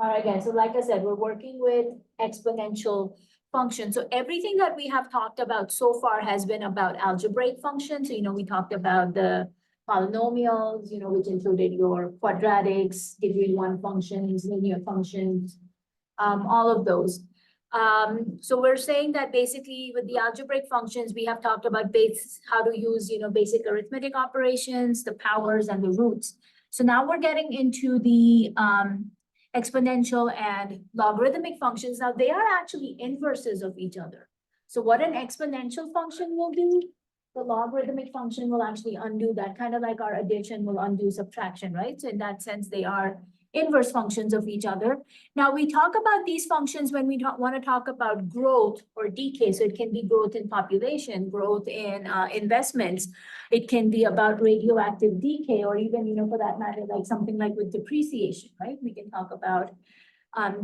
All right, guys, so like I said, we're working with exponential functions. So everything that we have talked about so far has been about algebraic functions. So, we talked about the polynomials, which included your quadratics, degree one functions, linear functions, all of those. So we're saying that basically with the algebraic functions, we have talked about how to use, basic arithmetic operations, the powers and the roots. So now we're getting into the exponential and logarithmic functions. Now they are actually inverses of each other. So what an exponential function will do, the logarithmic function will actually undo that, kind of like our addition will undo subtraction, right? So in that sense, they are inverse functions of each other. Now we talk about these functions when we want to talk about growth or decay. So it can be growth in population, growth in investments. It can be about radioactive decay, or even, for that matter, like something like with depreciation, right? We can talk about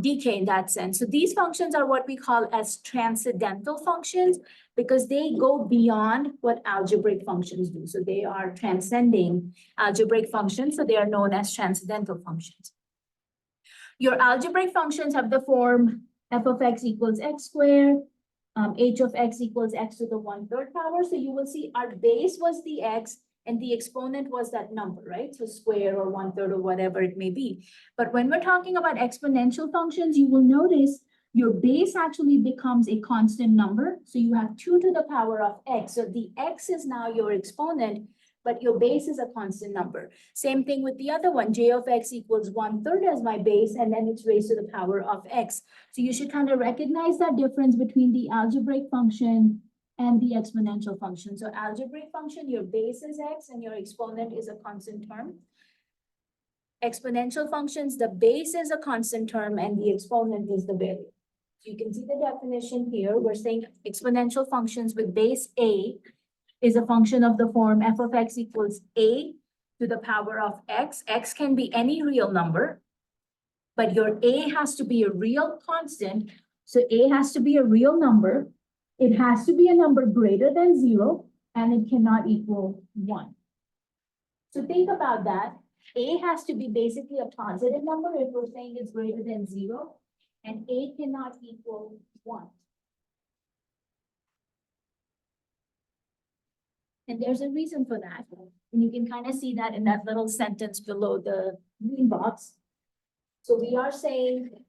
decay in that sense. So these functions are what we call as transcendental functions, because they go beyond what algebraic functions do. So they are transcending algebraic functions, so they are known as transcendental functions. Your algebraic functions have the form f of x equals x squared, h of x equals x to the 1/3 power. So you will see our base was the x and the exponent was that number, right? So square or 1/3 or whatever it may be. But when we're talking about exponential functions, you will notice your base actually becomes a constant number. So you have 2 to the power of x. So the x is now your exponent, but your base is a constant number. Same thing with the other one, j of x equals 1/3 as my base, and then it's raised to the power of x. So you should kind of recognize that difference between the algebraic function and the exponential function. So algebraic function, your base is x and your exponent is a constant term. Exponential functions, the base is a constant term and the exponent is the variable. So you can see the definition here. We're saying exponential functions with base a is a function of the form f of x equals a to the power of x. X can be any real number, but your a has to be a real constant. So a has to be a real number. It has to be a number greater than 0, and it cannot equal 1. So think about that. A has to be basically a positive number if we're saying it's greater than 0, and a cannot equal 1. And there's a reason for that. And you can kind of see that in that little sentence below the green box. So we are saying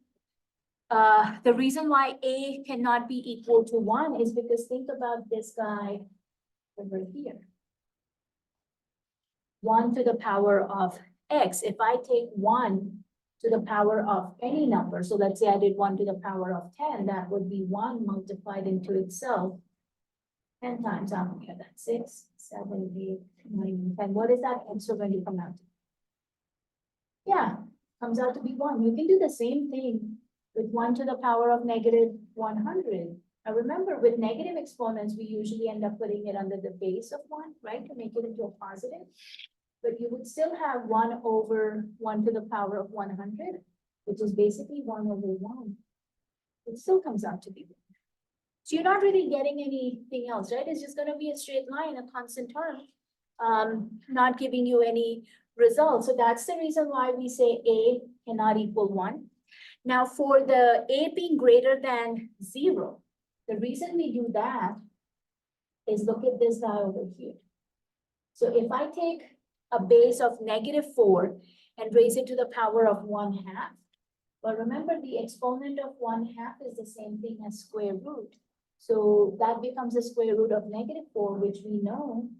the reason why a cannot be equal to 1 is because think about this guy over here. 1 to the power of x. If I take 1 to the power of any number, so let's say I did 1 to the power of 10, that would be 1 multiplied into itself 10 times out here. That's 6, 7, 8, 9, 10. What is that answer going to come out to? Yeah, comes out to be 1. You can do the same thing with 1 to the power of negative 100. Now remember, with negative exponents, we usually end up putting it under the base of 1, right, to make it into a positive. But you would still have 1 over 1 to the power of 100, which is basically 1 over 1. It still comes out to be 1. So you're not really getting anything else, right? It's just going to be a straight line, a constant term, not giving you any results. So that's the reason why we say a cannot equal 1. Now for the a being greater than 0, the reason we do that is look at this guy over here. So if I take a base of -4 and raise it to the power of 1/2, well, remember the exponent of 1/2 is the same thing as square root. So that becomes the square root of -4, which we know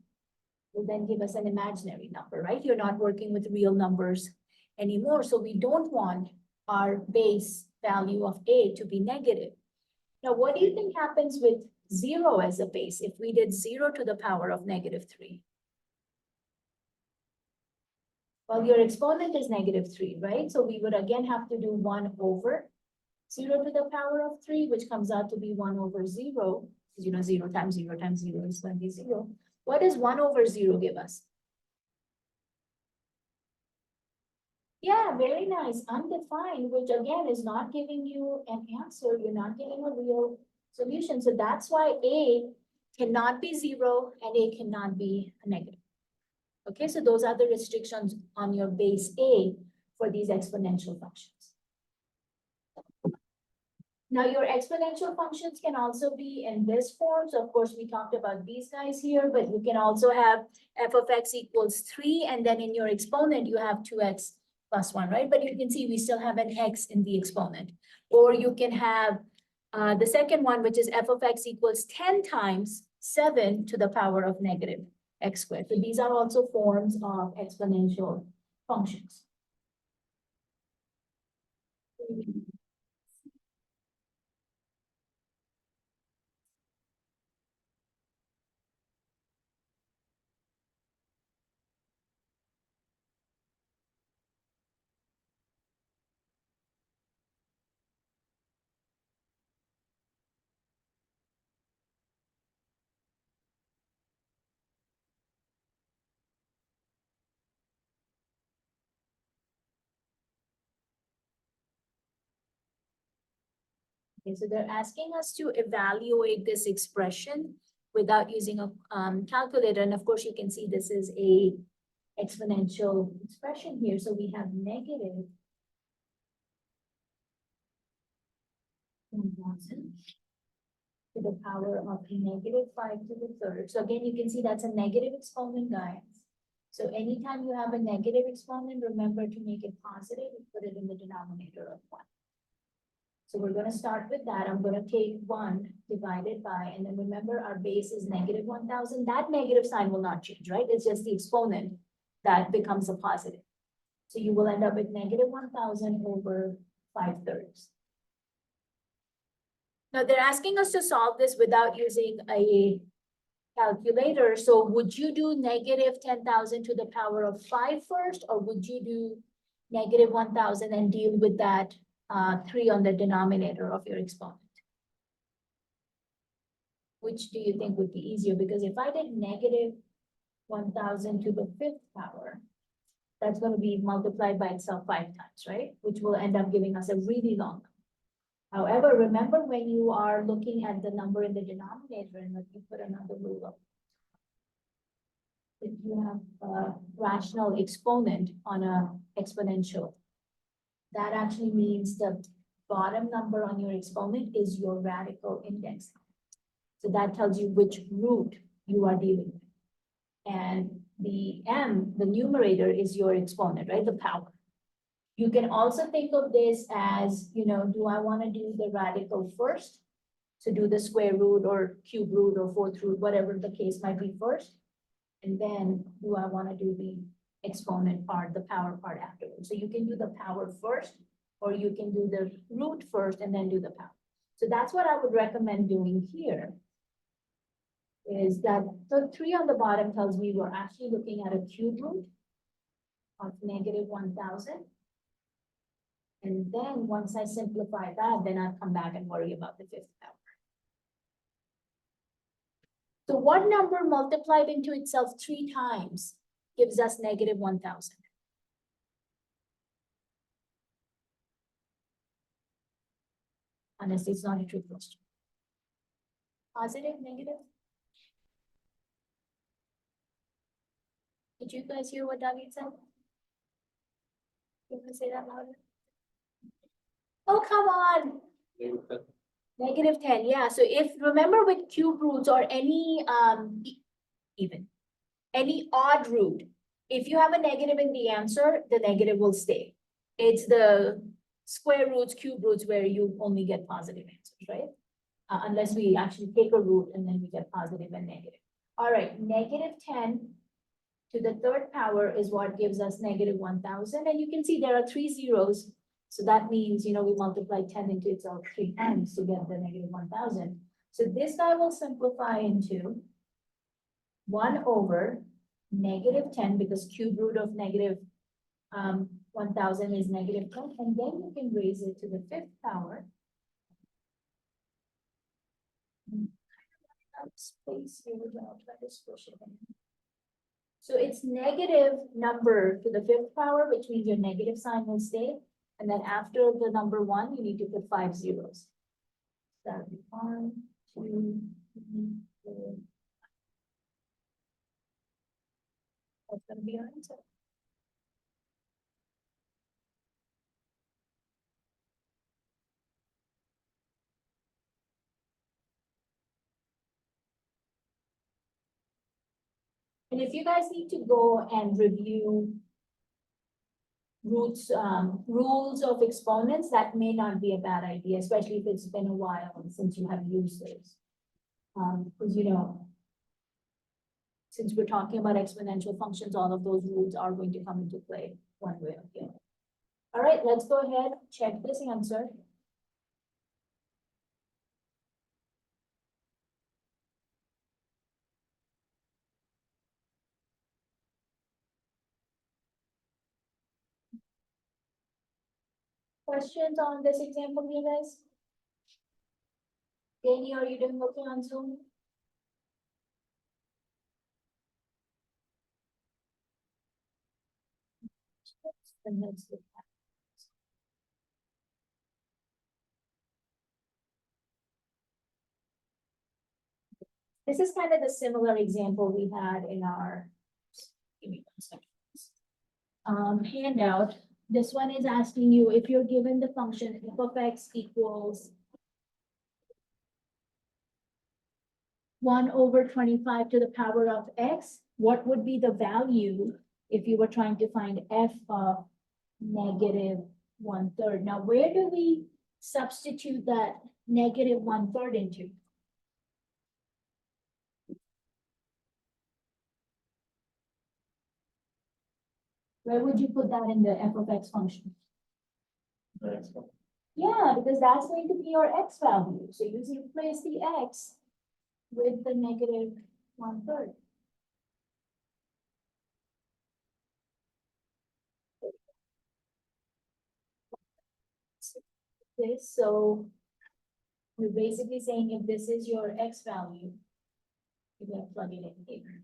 will then give us an imaginary number, right? You're not working with real numbers anymore. So we don't want our base value of a to be negative. Now, what do you think happens with 0 as a base if we did 0 to the power of -3? Well, your exponent is -3, right? So we would again have to do 1 over 0 to the power of 3, which comes out to be 1 over 0. Because 0 times 0 times 0 is going to be 0. What does 1 over 0 give us? Yeah, very nice. Undefined, which again is not giving you an answer. You're not getting a real solution. So that's why a cannot be 0 and a cannot be a negative. Okay, so those are the restrictions on your base a for these exponential functions. Now, your exponential functions can also be in this form. So of course, we talked about these guys here, but you can also have f of x equals 3, and then in your exponent, you have 2x plus 1, right? But you can see we still have an x in the exponent. Or you can have the second one, which is f of x equals 10 times 7 to the power of negative x squared. So these are also forms of exponential functions. Okay, so they're asking us to evaluate this expression without using a calculator. And of course, you can see this is a exponential expression here. So we have negative 1,000 to the power of negative 5 to the third. So again, you can see that's a negative exponent, guys. So anytime you have a negative exponent, remember to make it positive and put it in the denominator of 1. So we're going to start with that. I'm going to take 1 divided by, and then remember our base is negative 1,000. That negative sign will not change, right? It's just the exponent that becomes a positive. So you will end up with negative 1,000 over 5/3. Now they're asking us to solve this without using a calculator. So would you do negative 10,000 to the power of 5 first, or would you do negative 1,000 and deal with that 3 on the denominator of your exponent? Which do you think would be easier? Because if I did negative 1,000 to the 5th power, that's going to be multiplied by itself 5 times, right? Which will end up giving us a really long number. However, remember when you are looking at the number in the denominator, and let me put another rule up. If you have a rational exponent on an exponential, that actually means the bottom number on your exponent is your radical index. So that tells you which root you are dealing with. And the m, the numerator, is your exponent, right? The power. You can also think of this as, do I want to do the radical first? So do the square root or cube root or fourth root, whatever the case might be first. And then do I want to do the exponent part, the power part afterwards? So you can do the power first, or you can do the root first and then do the power. So that's what I would recommend doing here. Is that the 3 on the bottom tells me we're actually looking at a cube root of negative 1,000. And then once I simplify that, then I'll come back and worry about the 5th power. So what number multiplied into itself 3 times gives us negative 1,000? Honestly, it's not a trick question. Positive, negative? Did you guys hear what David said? You can say that louder. Oh, come on. Negative 10, yeah. So if, remember with cube roots or any any odd root, if you have a negative in the answer, the negative will stay. It's the square roots, cube roots where you only get positive answers, right? Unless we actually take a root and then we get positive and negative. All right, negative 10 to the 3rd power is what gives us negative 1,000. And you can see there are 3 zeros. So that means, we multiply 10 into itself 3 times to get the negative 1,000. So this guy will simplify into 1 over negative 10, because cube root of negative 1,000 is negative 10. And then you can raise it to the 5th power. Space here, but I'll try to squish it in. So it's negative number to the 5th power, which means your negative sign will stay. And then after the number 1, you need to put 5 zeros. So that would be 1, 2, 3, 4. That's going to be our answer. And if you guys need to go and review rules of exponents, that may not be a bad idea, especially if it's been a while since you have used those. Because since we're talking about exponential functions, all of those rules are going to come into play one way or the other. All right, let's go ahead, check this answer. Questions on this example, you guys? Danny, are you doing okay on Zoom? Then let's look at this is kind of the similar example we had in our give me 1 second. Handout. This one is asking you if you're given the function f of x equals 1/25 to the power of x, what would be the value if you were trying to find f of -1/3? Now, where do we substitute that -1/3 into? Where would you put that in the f of x function? Yeah, because that's going to be your x value. So you replace the x with the -1/3. This, so we're basically saying if this is your x value, you're gonna plug it in here.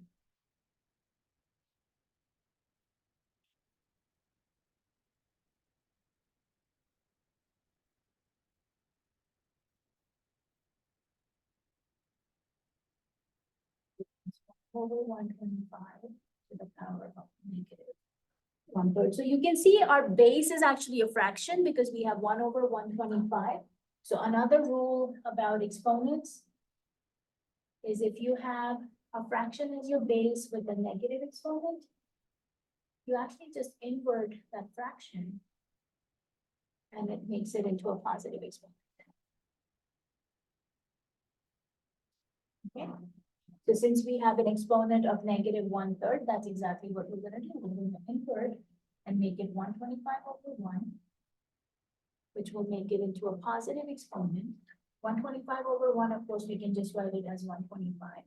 Over 125 to the power of -1/3. So you can see our base is actually a fraction because we have 1/125. So another rule about exponents is if you have a fraction as your base with a negative exponent, you actually just invert that fraction and it makes it into a positive exponent. Okay. So since we have an exponent of -1/3, that's exactly what we're gonna do. We're gonna invert and make it 125/1, which will make it into a positive exponent. 125/1, of course, we can just write it as 125.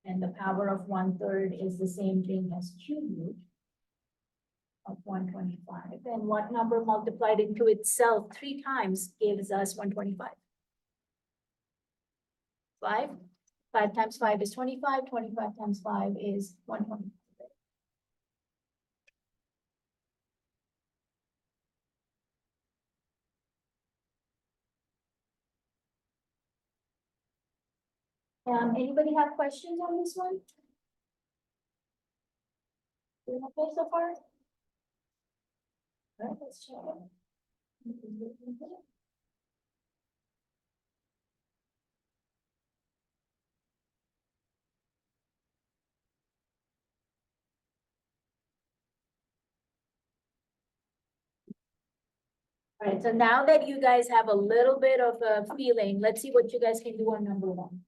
And the power of 1/3 is the same thing as cube root of 125. And what number multiplied into itself 3 times gives us 125? 5. 5 times 5 is 25. 25 times 5 is 125. Anybody have questions on this one? Doing okay so far? All right, let's check it. All right, so now that you guys have a little bit of a feeling, let's see what you guys can do on number 1.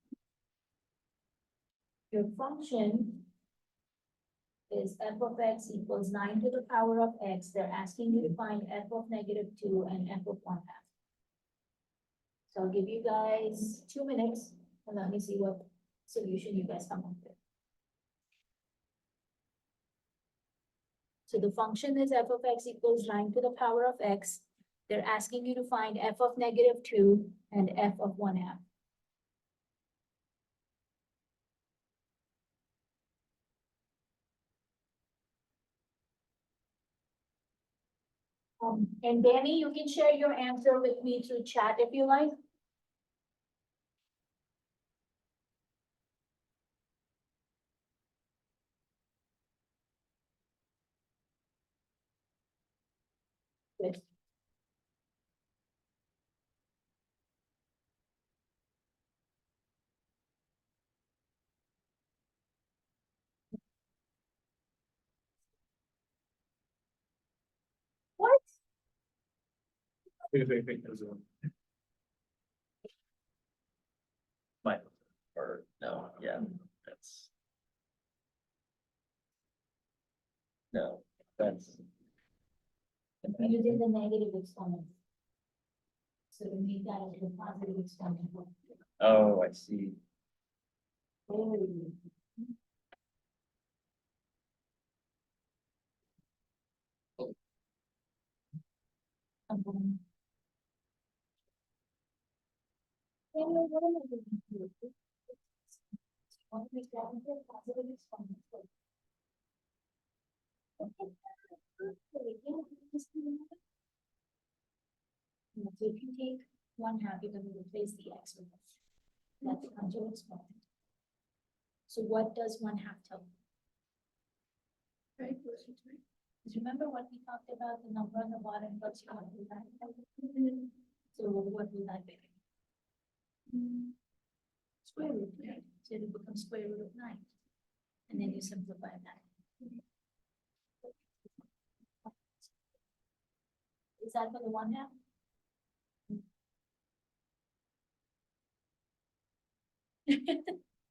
Your function is f of x equals 9 to the power of x. They're asking you to find f of -2 and f of 1/2. So I'll give you guys 2 minutes and let me see what solution you guys come up with. So the function is f of x equals 9 to the power of x. They're asking you to find f of -2 and f of 1/2. And Danny, you can share your answer with me through chat if you like. Good. Wait, there's a. Might, or no, yeah, that's. No, that's. We're using the negative exponent. So to make that into a positive exponent. Oh, I see. What am I doing here? I want to make that into a positive exponent. Okay. So if you take 1/2, you're going to replace the x with it. That becomes your exponent. So what does 1/2 tell you? Right, because remember what we talked about, the number on the bottom plus you want to do that. So what will that be? Square root, right? So it becomes square root of 9. And then you simplify that. Is that for the 1/2?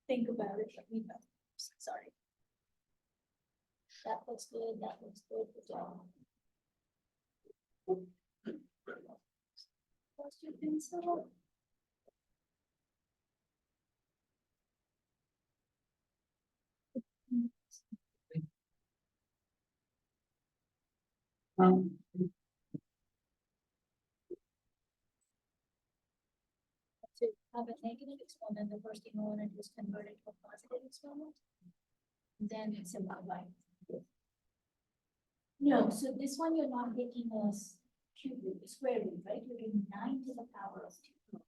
Think about it. Sorry. That looks good. That looks good. Good job. What's your pencil? To have a negative exponent, the first thing you want to do is convert it to a positive exponent. Then simplify. No, so this one you're not taking as cube root, square root, right? You're doing 9 to the power of 2.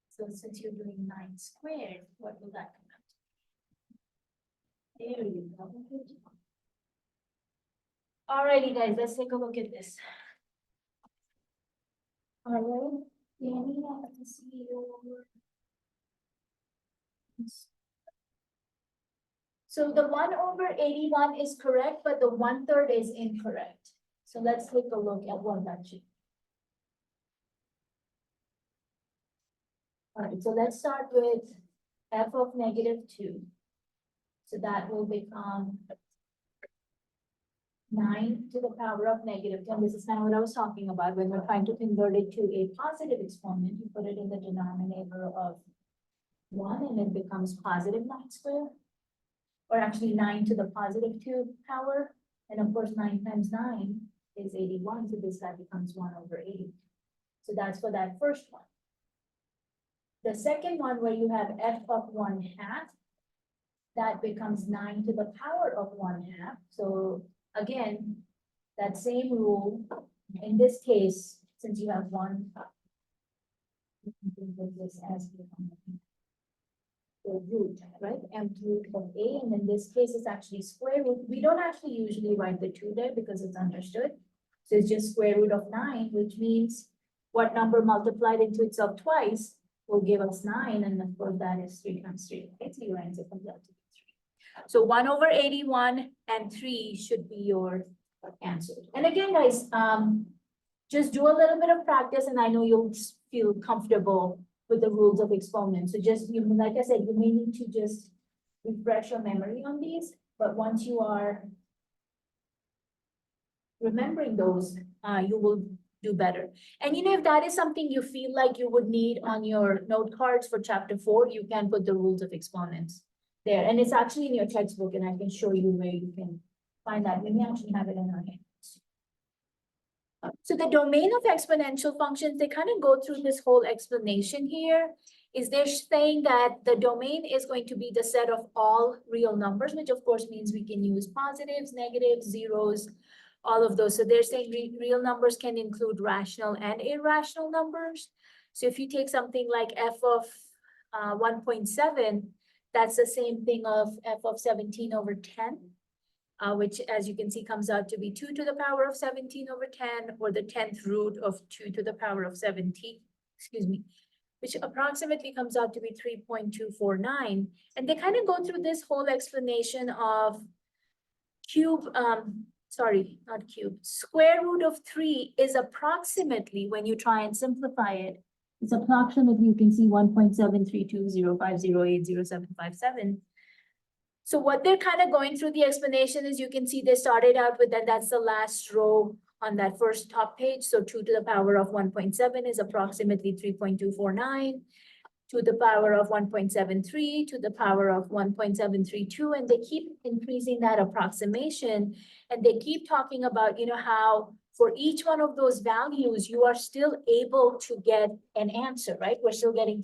So since you're doing 9 squared, what will that come out? There you go. Alrighty, guys, let's take a look at this. Alright, Danny, I have to see your. So the 1/81 is correct, but the 1/3 is incorrect. So let's take a look at what that should. Alright, so let's start with f of -2. So that will become 9 to the power of -10. This is kind of what I was talking about. When we're trying to convert it to a positive exponent, you put it in the denominator of 1 and it becomes positive 9 squared. Or actually 9 to the positive 2 power. And of course, 9 times 9 is 81. So this side becomes 1/80. So that's for that first one. The second one where you have f of 1/2, that becomes 9 to the power of 1/2. So again, that same rule, in this case, since you have one, you can think of this as the root, right? Mth root of a, and in this case, it's actually square root. We don't actually usually write the 2 there because it's understood. So it's just square root of 9, which means what number multiplied into itself twice will give us 9, and of course that is 3 times 3. Okay, so your answer comes out to be 3. So 1/81 and 3 should be your answer. And again, guys, just do a little bit of practice, and I know you'll feel comfortable with the rules of exponents. So just, you, like I said, you may need to just refresh your memory on these, but once you are remembering those, you will do better. And you know, if that is something you feel like you would need on your note cards for chapter 4, you can put the rules of exponents there. And it's actually in your textbook, and I can show you where you can find that. We may actually have it in our hands. So the domain of exponential functions, they kind of go through this whole explanation here. Is they're saying that the domain is going to be the set of all real numbers, which of course means we can use positives, negatives, zeros, all of those. So they're saying real numbers can include rational and irrational numbers. So if you take something like f of 1.7, that's the same thing of f of 17/10. Which, as you can see, comes out to be 2 to the power of 17/10, or the 10th root of 2 to the power of 17, excuse me, which approximately comes out to be 3.249. And they kind of go through this whole explanation of cube sorry, not cube, square root of 3 is approximately, when you try and simplify it, it's approximately, you can see 1.73205080757. So what they're kind of going through the explanation is, you can see they started out with that, that's the last row on that first top page. So 2 to the power of 1.7 is approximately 3.249. To the power of 1.73, to the power of 1.732, and they keep increasing that approximation. And they keep talking about, how for each one of those values, you are still able to get an answer, right? We're still getting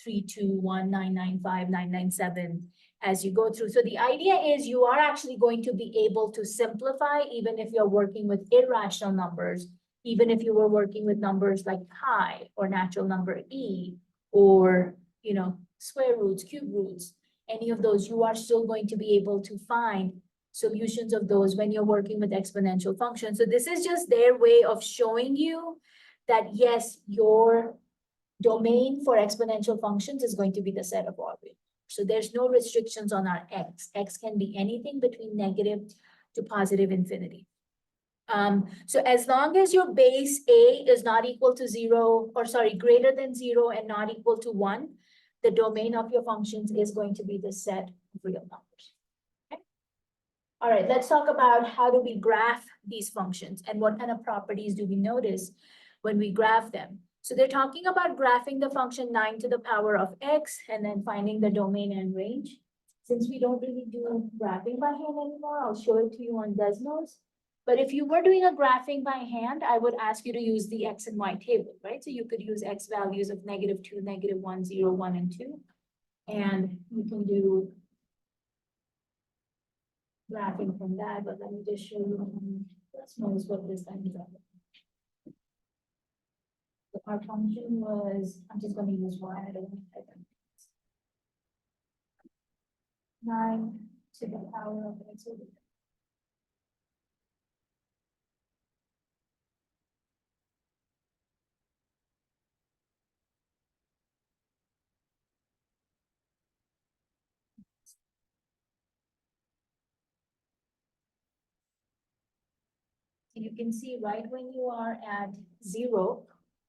3.321995997 as you go through. So the idea is you are actually going to be able to simplify, even if you're working with irrational numbers, even if you were working with numbers like pi or natural number e, or, square roots, cube roots, any of those, you are still going to be able to find solutions of those when you're working with exponential functions. So this is just their way of showing you that, yes, your domain for exponential functions is going to be the set of all real. So there's no restrictions on our x. X can be anything between negative to positive infinity. So as long as your base A is not equal to 0, or sorry, greater than 0 and not equal to 1, the domain of your functions is going to be the set of real numbers. Okay. All right, let's talk about how do we graph these functions and what kind of properties do we notice when we graph them. So they're talking about graphing the function 9 to the power of x and then finding the domain and range. Since we don't really do graphing by hand anymore, I'll show it to you on Desmos. But if you were doing a graphing by hand, I would ask you to use the X and Y table, right? So you could use X values of -2, -1, 0, 1, and 2. And you can do graphing from that, but let me just show you, let's notice what this time is. So our function was, I'm just going to use Y, I don't want to type it. 9 to the power of X over you can see right when you are at 0,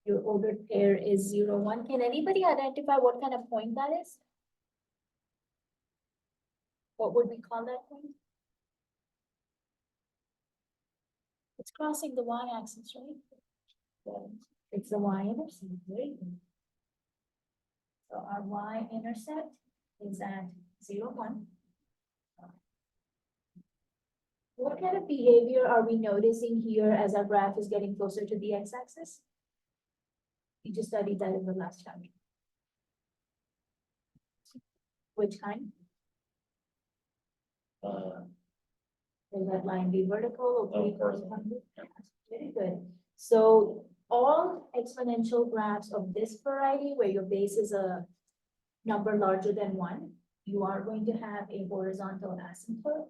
your ordered pair is 0, 1. Can anybody identify what kind of point that is? What would we call that point? It's crossing the y-axis, right? So it's the y-intercept, very good. So our y-intercept is at 0, 1. What kind of behavior are we noticing here as our graph is getting closer to the x-axis? We just studied that in the last chapter. Which kind? Will that line be vertical or horizontal? Very good. So all exponential graphs of this variety, where your base is a number larger than 1, you are going to have a horizontal asymptote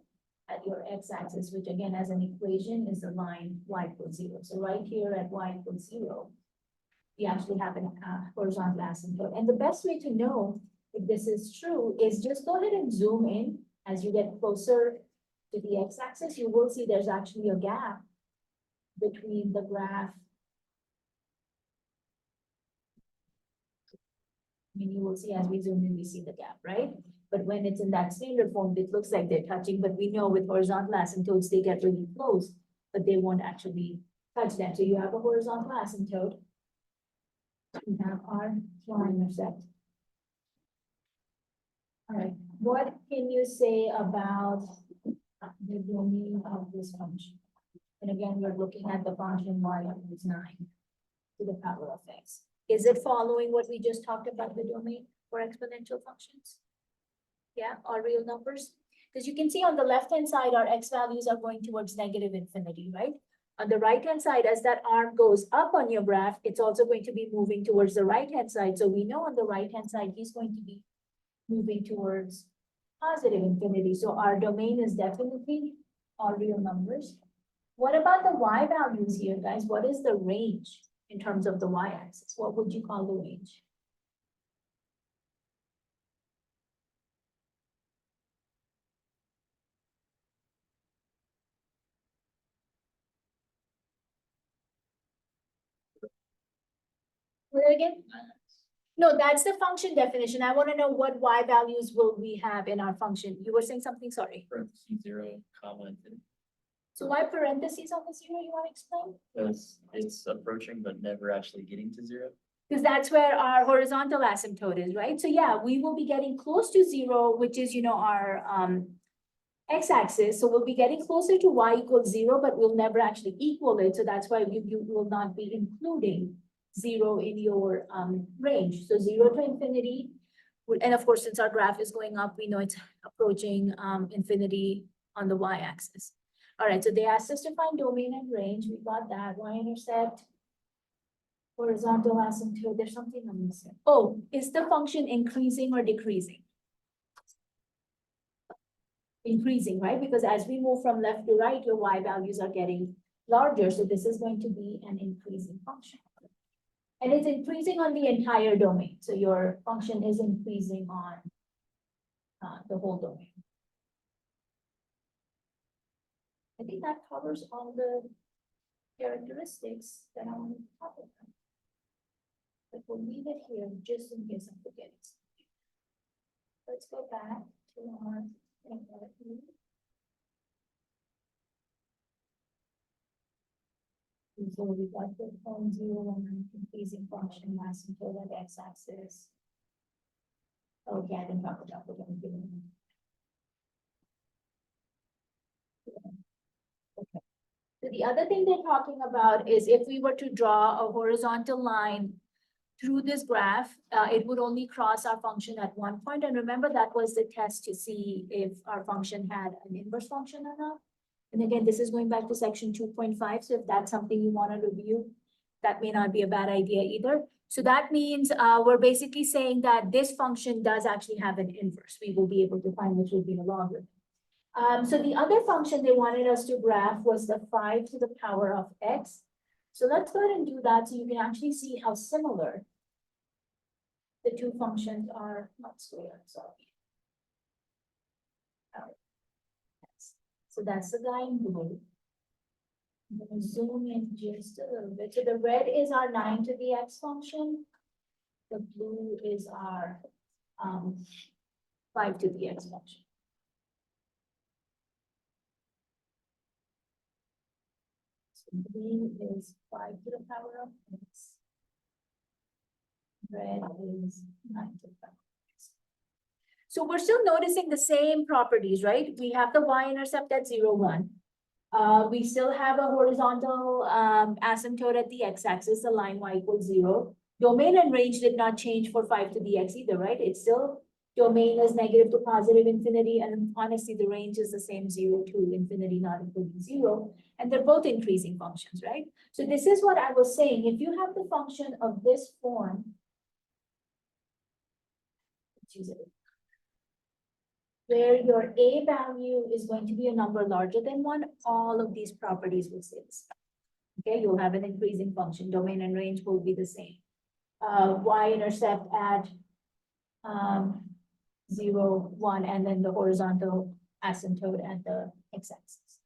at your x-axis, which again, as an equation, is the line y equals 0. So right here at y equals 0, we actually have a horizontal asymptote. And the best way to know if this is true is just go ahead and zoom in as you get closer to the x-axis. You will see there's actually a gap between the graph. I mean, you will see as we zoom in, we see the gap, right? But when it's in that standard form, it looks like they're touching, but we know with horizontal asymptotes, they get really close, but they won't actually touch that. So you have a horizontal asymptote. We have our y-intercept. All right, what can you say about the domain of this function? And again, we're looking at the function y equals 9 to the power of x. Is it following what we just talked about, the domain for exponential functions? Yeah, or real numbers? Because you can see on the left-hand side, our x values are going towards negative infinity, right? On the right-hand side, as that arm goes up on your graph, it's also going to be moving towards the right-hand side. So we know on the right-hand side, he's going to be moving towards positive infinity. So our domain is definitely all real numbers. What about the y values here, guys? What is the range in terms of the y-axis? What would you call the range? Say that again? No, that's the function definition. I want to know what y values will we have in our function. You were saying something, sorry. Parentheses 0, comma, infinity. So why parentheses on the 0, you want to explain? Because it's approaching but never actually getting to 0. Because that's where our horizontal asymptote is, right? So yeah, we will be getting close to 0, which is, our x-axis. So we'll be getting closer to y equals 0, but we'll never actually equal it. So that's why you will not be including 0 in your range. So 0 to infinity. And of course, since our graph is going up, we know it's approaching infinity on the y-axis. All right, so they asked us to find domain and range. We got that. Y-intercept, horizontal asymptote. There's something I'm missing. Oh, is the function increasing or decreasing? Increasing, right? Because as we move from left to right, your y values are getting larger. So this is going to be an increasing function. And it's increasing on the entire domain. So your function is increasing on the whole domain. I think that covers all the characteristics that I want to talk about. But we'll leave it here just in case I forget it. Let's go back to our. So we got the point 0, increasing function asymptote at x-axis. Okay, I didn't talk about it. Okay. So the other thing they're talking about is if we were to draw a horizontal line through this graph, it would only cross our function at one point. And remember, that was the test to see if our function had an inverse function or not. And again, this is going back to section 2.5. So if that's something you want to review, that may not be a bad idea either. So that means we're basically saying that this function does actually have an inverse. We will be able to find which will be the logarithm. So the other function they wanted us to graph was the 5 to the power of x. So let's go ahead and do that so you can actually see how similar the two functions are. Not square, sorry. So that's the guy in blue. I'm going to zoom in just a little bit. So the red is our 9 to the x function. The blue is our 5 to the x function. So green is 5 to the power of x. Red is 9 to the power of x. So we're still noticing the same properties, right? We have the y-intercept at 0, 1. We still have a horizontal asymptote at the x-axis, the line y equals 0. Domain and range did not change for 5 to the x either, right? It's still domain is negative to positive infinity, and honestly, the range is the same 0 to infinity, not including 0. And they're both increasing functions, right? So this is what I was saying. If you have the function of this form, where your a value is going to be a number larger than 1, all of these properties will stay the same. Okay, you'll have an increasing function. Domain and range will be the same. Y-intercept at 0, 1, and then the horizontal asymptote at the x-axis.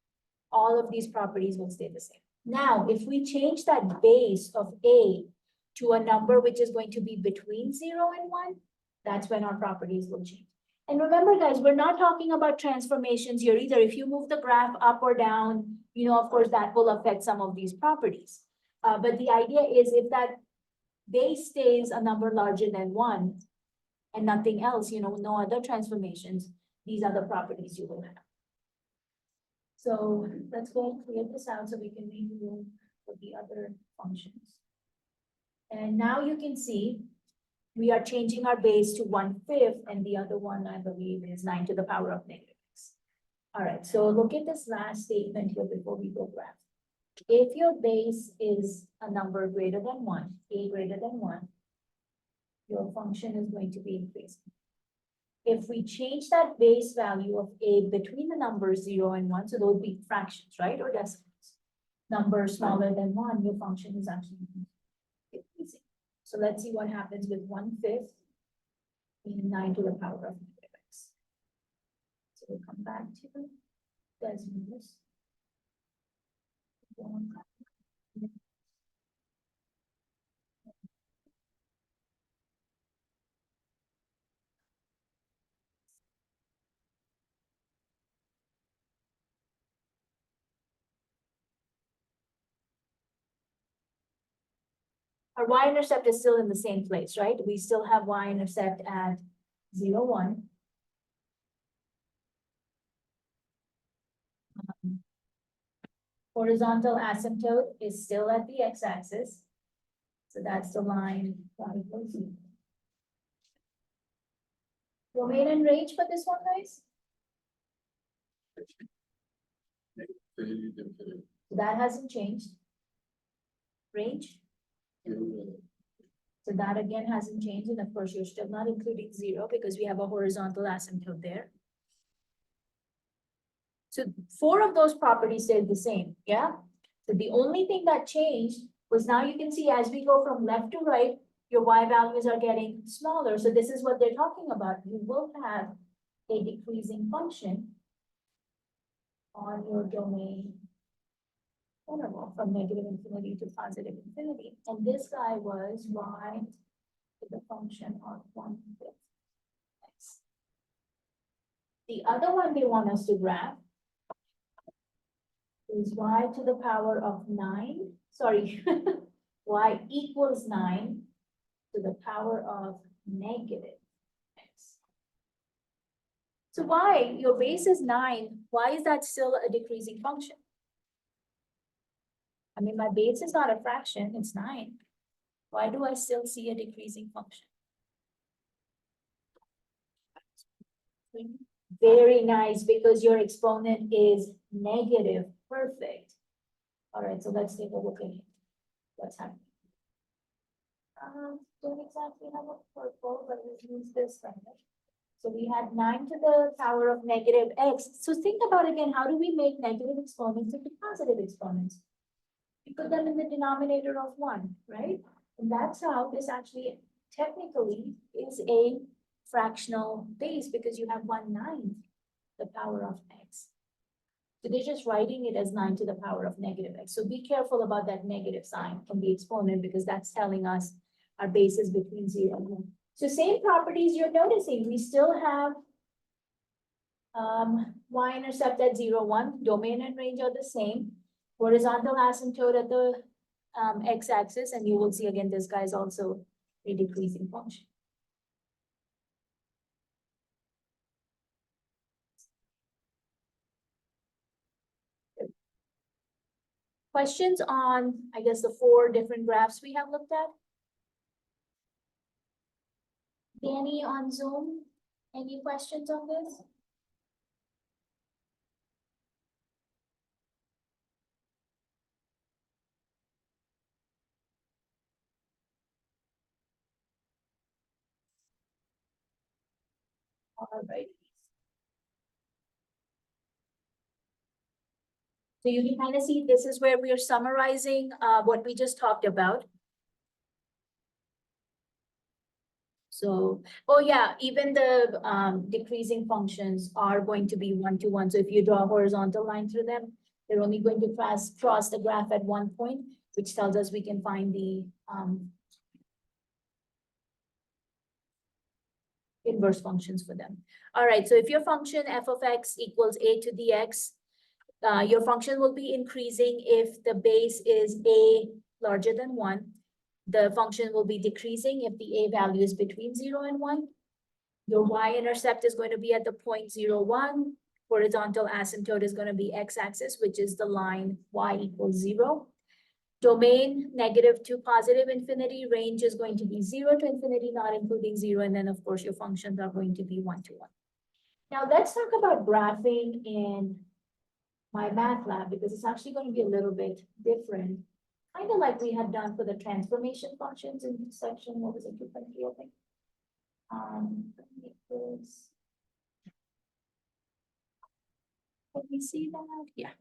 All of these properties will stay the same. Now, if we change that base of a to a number which is going to be between 0 and 1, that's when our properties will change. And remember, guys, we're not talking about transformations here either. If you move the graph up or down, of course, that will affect some of these properties. But the idea is if that base stays a number larger than 1 and nothing else, no other transformations, these are the properties you will have. So let's go and clear this out so we can make room for the other functions. And now you can see we are changing our base to 1/5, and the other one, I believe, is 9 to the power of negative x. All right, so look at this last statement here before we go graph. If your base is a number greater than 1, a greater than 1, your function is going to be increasing. If we change that base value of a between the numbers 0 and 1, so those be fractions, right, or decimals, number smaller than 1, your function is actually increasing. So let's see what happens with 1/5 in 9 to the power of negative x. So we'll come back to decimals. our y-intercept is still in the same place, right? We still have y-intercept at 0, 1. Horizontal asymptote is still at the x-axis. So that's the line y equals 0. Domain and range for this one, guys? That hasn't changed. Range? So that again hasn't changed, and of course, you're still not including 0 because we have a horizontal asymptote there. So 4 of those properties stayed the same, yeah? So the only thing that changed was now you can see as we go from left to right, your y values are getting smaller. So this is what they're talking about. You will have a decreasing function on your domain interval from negative infinity to positive infinity. And this guy was y to the function of 1/5 x. The other one they want us to graph is y to the power of 9, sorry, y equals 9 to the power of negative x. So why, your base is 9, why is that still a decreasing function? I mean, my base is not a fraction, it's 9. Why do I still see a decreasing function? Very nice, because your exponent is negative. Perfect. All right, so let's take a look at what's happening. Don't exactly have a purple, but we use this one. So we had 9 to the power of negative x. So think about again, how do we make negative exponents into positive exponents? We put them in the denominator of 1, right? And that's how this actually technically is a fractional base, because you have 1/9 the power of x. So they're just writing it as 9 to the power of negative x. So be careful about that negative sign from the exponent, because that's telling us our base is between 0 and 1. So same properties you're noticing, we still have y-intercept at 0, 1, domain and range are the same, horizontal asymptote at the x-axis, and you will see again, this guy is also a decreasing function. Questions on, I guess, the 4 different graphs we have looked at? Danny on Zoom, any questions on this? All right. So you can kind of see this is where we are summarizing what we just talked about. So, oh yeah, even the decreasing functions are going to be 1 to 1. So if you draw a horizontal line through them, they're only going to cross the graph at one point, which tells us we can find the inverse functions for them. All right, so if your function f of x equals a to the x, your function will be increasing if the base is a larger than 1. The function will be decreasing if the a value is between 0 and 1. Your y-intercept is going to be at the point 0, 1. Horizontal asymptote is going to be x-axis, which is the line y equals 0. Domain negative to positive infinity, range is going to be 0 to infinity, not including 0. And then, of course, your functions are going to be 1 to 1. Now, let's talk about graphing in my math lab, because it's actually going to be a little bit different. Kind of like we had done for the transformation functions in section, what was it, 2.3, I think. Can we see that? Yeah.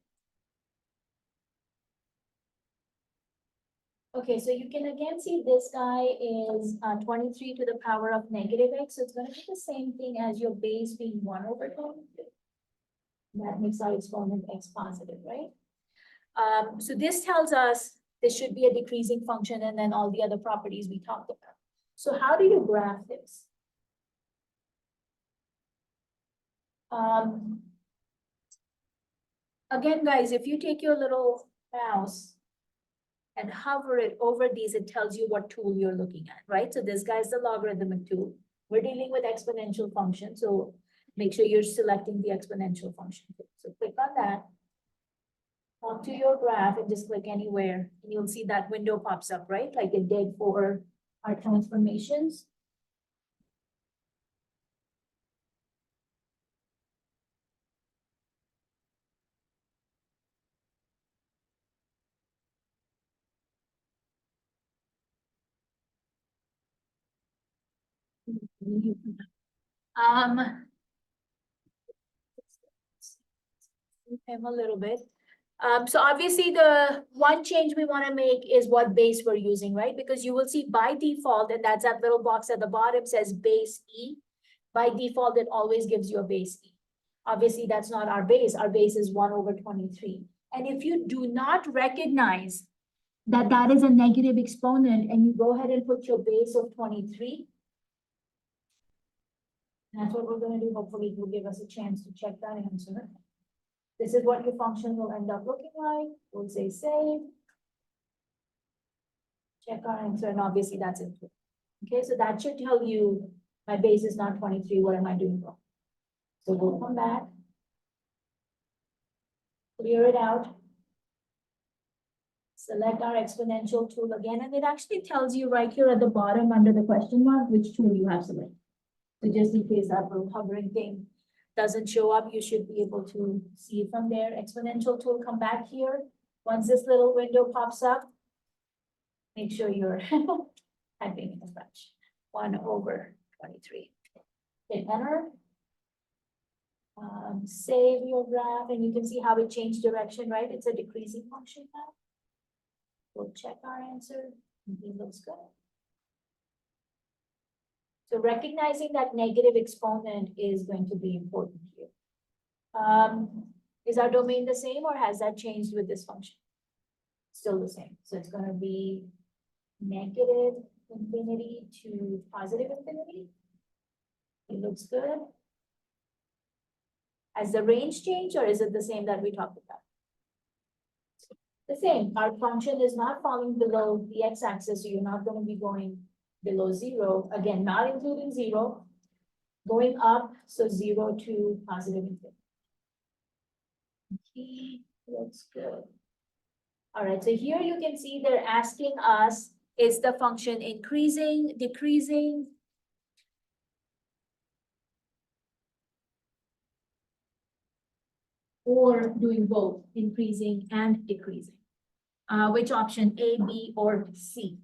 Okay, so you can again see this guy is 23 to the power of negative x. So it's going to be the same thing as your base being 1 over 22. That makes our exponent x positive, right? So this tells us this should be a decreasing function, and then all the other properties we talked about. So how do you graph this? Again, guys, if you take your little mouse and hover it over these, it tells you what tool you're looking at, right? So this guy's the logarithmic tool. We're dealing with exponential functions, so make sure you're selecting the exponential function. So click on that. Come to your graph and just click anywhere, and you'll see that window pops up, right? Like it did for our transformations. Um, him a little bit. So obviously the one change we want to make is what base we're using, right? Because you will see by default, and that's that little box at the bottom says base E. By default, it always gives you a base E. Obviously, that's not our base. Our base is 1/23. And if you do not recognize that that is a negative exponent and you go ahead and put your base of 23, that's what we're going to do. Hopefully, it will give us a chance to check that answer. This is what your function will end up looking like. We'll say save. Check our answer, and obviously that's it. Okay, so that should tell you my base is not 23. What am I doing wrong? So we'll come back. Clear it out. Select our exponential tool again, and it actually tells you right here at the bottom under the question mark which tool you have selected. So just in case that little hovering thing doesn't show up, you should be able to see from there. Exponential tool, come back here. Once this little window pops up, make sure you're typing in as much. 1/23. Hit enter. Save your graph, and you can see how it changed direction, right? It's a decreasing function now. We'll check our answer. It looks good. So recognizing that negative exponent is going to be important here. Is our domain the same, or has that changed with this function? Still the same. So it's going to be negative infinity to positive infinity. It looks good. Has the range changed, or is it the same that we talked about? The same. Our function is not falling below the x-axis, so you're not going to be going below 0. Again, not including 0. Going up, so 0 to positive infinity. Okay, looks good. All right, so here you can see they're asking us, is the function increasing, decreasing? Or doing both, increasing and decreasing? Which option, A, B, or C?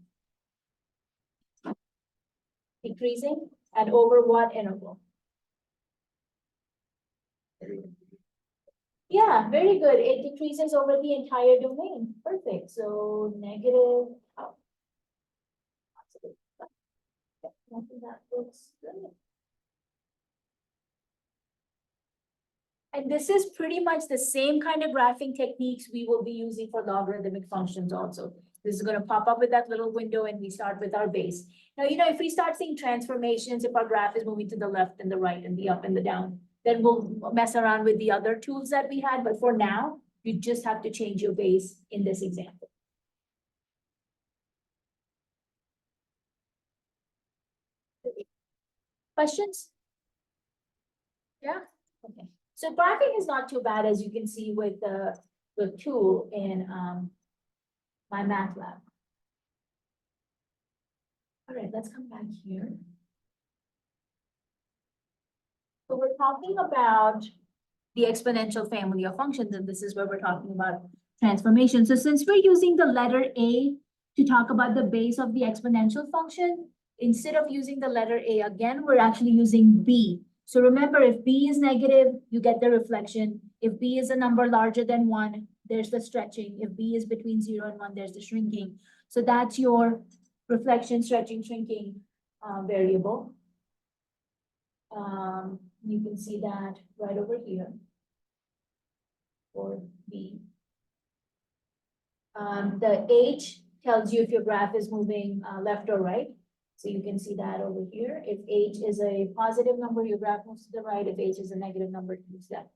Decreasing, and over what interval? Yeah, very good. It decreases over the entire domain. Perfect. So negative. Oh. Positive. I think that looks good. And this is pretty much the same kind of graphing techniques we will be using for logarithmic functions also. This is going to pop up with that little window, and we start with our base. Now, if we start seeing transformations, if our graph is moving to the left and the right and the up and the down, then we'll mess around with the other tools that we had. But for now, you just have to change your base in this example. Questions? Yeah, okay. So graphing is not too bad, as you can see with the tool in my math lab. All right, let's come back here. So we're talking about the exponential family of functions, and this is where we're talking about transformation. So since we're using the letter A to talk about the base of the exponential function, instead of using the letter A again, we're actually using B. So remember, if B is negative, you get the reflection. If B is a number larger than 1, there's the stretching. If B is between 0 and 1, there's the shrinking. So that's your reflection, stretching, shrinking variable. You can see that right over here for B. The H tells you if your graph is moving left or right. So you can see that over here. If H is a positive number, your graph moves to the right. If H is a negative number, it moves left.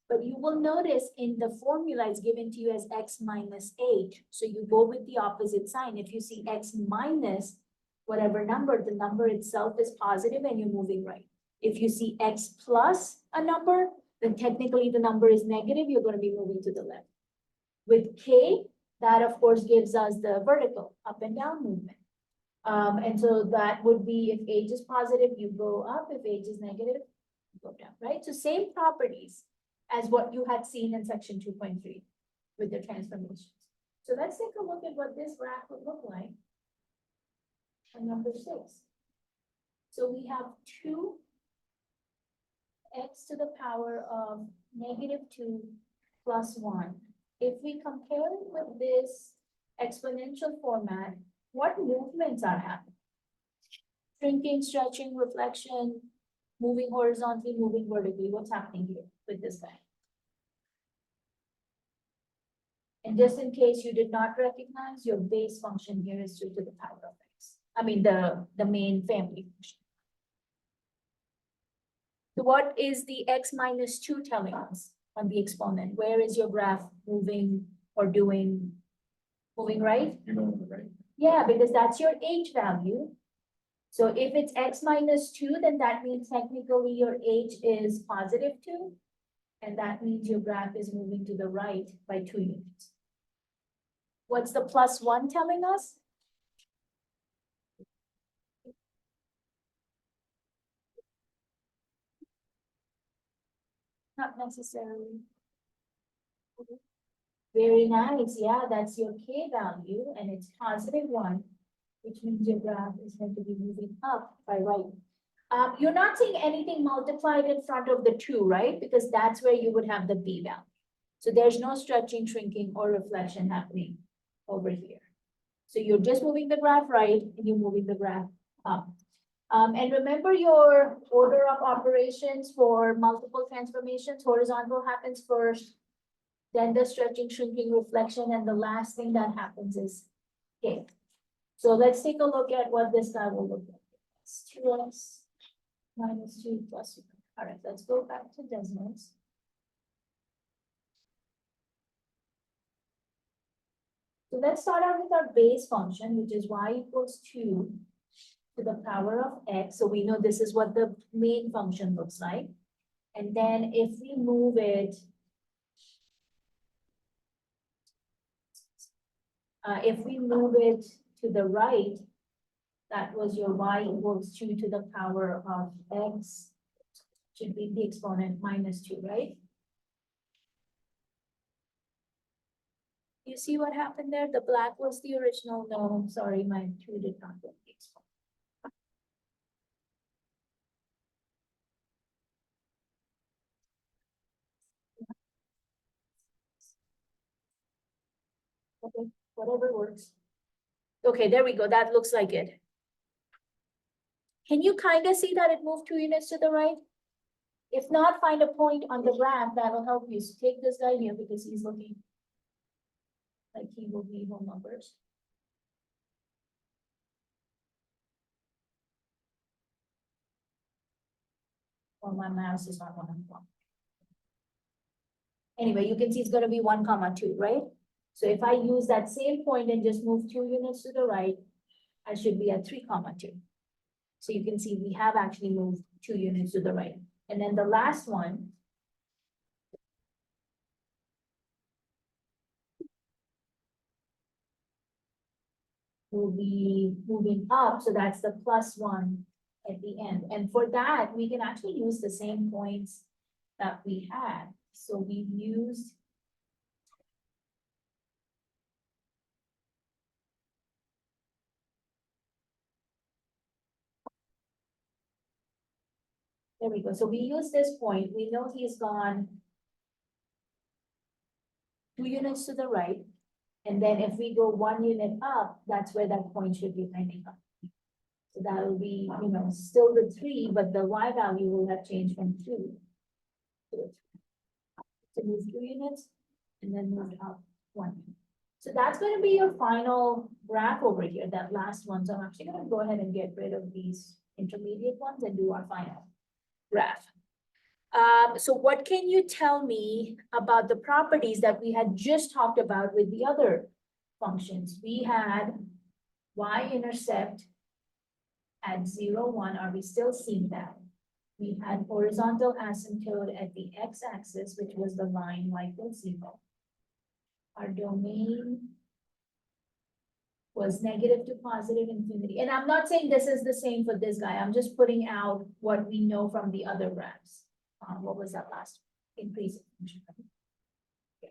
But you will notice in the formula it's given to you as x minus 8. So you go with the opposite sign. If you see x minus whatever number, the number itself is positive and you're moving right. If you see x plus a number, then technically the number is negative, you're going to be moving to the left. With k, that of course gives us the vertical up and down movement. And so that would be if age is positive, you go up. If age is negative, you go down, right? So same properties as what you had seen in section 2.3 with the transformations. So let's take a look at what this graph would look like on number 6. So we have 2 x to the power of -2 plus 1. If we compare it with this exponential format, what movements are happening? Shrinking, stretching, reflection, moving horizontally, moving vertically. What's happening here with this guy? And just in case you did not recognize, your base function here is 2 to the power of x. I mean, the main family function. So what is the x minus 2 telling us on the exponent? Where is your graph moving or doing, moving right? You're going to the right. Yeah, because that's your h value. So if it's x minus 2, then that means technically your h is positive 2. And that means your graph is moving to the right by 2 units. What's the plus 1 telling us? Not necessarily. Very nice. Yeah, that's your k value and it's positive 1, which means your graph is going to be moving up by right. You're not seeing anything multiplied in front of the 2, right? Because that's where you would have the b value. So there's no stretching, shrinking, or reflection happening over here. So you're just moving the graph right and you're moving the graph up. And remember your order of operations for multiple transformations. Horizontal happens first, then the stretching, shrinking, reflection, and the last thing that happens is k. So let's take a look at what this guy will look like. It's 2x minus 2 plus 1. All right, let's go back to Desmos. So let's start out with our base function, which is y equals 2 to the power of x. So we know this is what the main function looks like. And then if we move it, to the right, that was your y equals 2 to the power of x, should be the exponent minus 2, right? You see what happened there? The black was the original. No, sorry, my 2 did not get the exponent. Okay, whatever works. Okay, there we go. That looks like it. Can you kind of see that it moved 2 units to the right? If not, find a point on the graph that'll help you. So take this guy here because he's looking like he will be whole numbers. Well, my mouse is not 1 1. Anyway, you can see it's going to be 1, 2, right? So if I use that same point and just move 2 units to the right, I should be at 3, 2. So you can see we have actually moved 2 units to the right. And then the last one will be moving up. So that's the plus 1 at the end. And for that, we can actually use the same points that we had. So we've used there we go. So we use this point. We know he's gone 2 units to the right. And then if we go 1 unit up, that's where that point should be ending up. So that will be, still the 3, but the y value will have changed from 2 to 3. So move 2 units and then move up 1 unit. So that's going to be your final graph over here, that last one. So I'm actually going to go ahead and get rid of these intermediate ones and do our final graph. So what can you tell me about the properties that we had just talked about with the other functions? We had y-intercept at 0, 1. Are we still seeing that? We had horizontal asymptote at the x-axis, which was the line y equals 0. Our domain was negative to positive infinity. And I'm not saying this is the same for this guy. I'm just putting out what we know from the other graphs. What was that last increase? Yeah.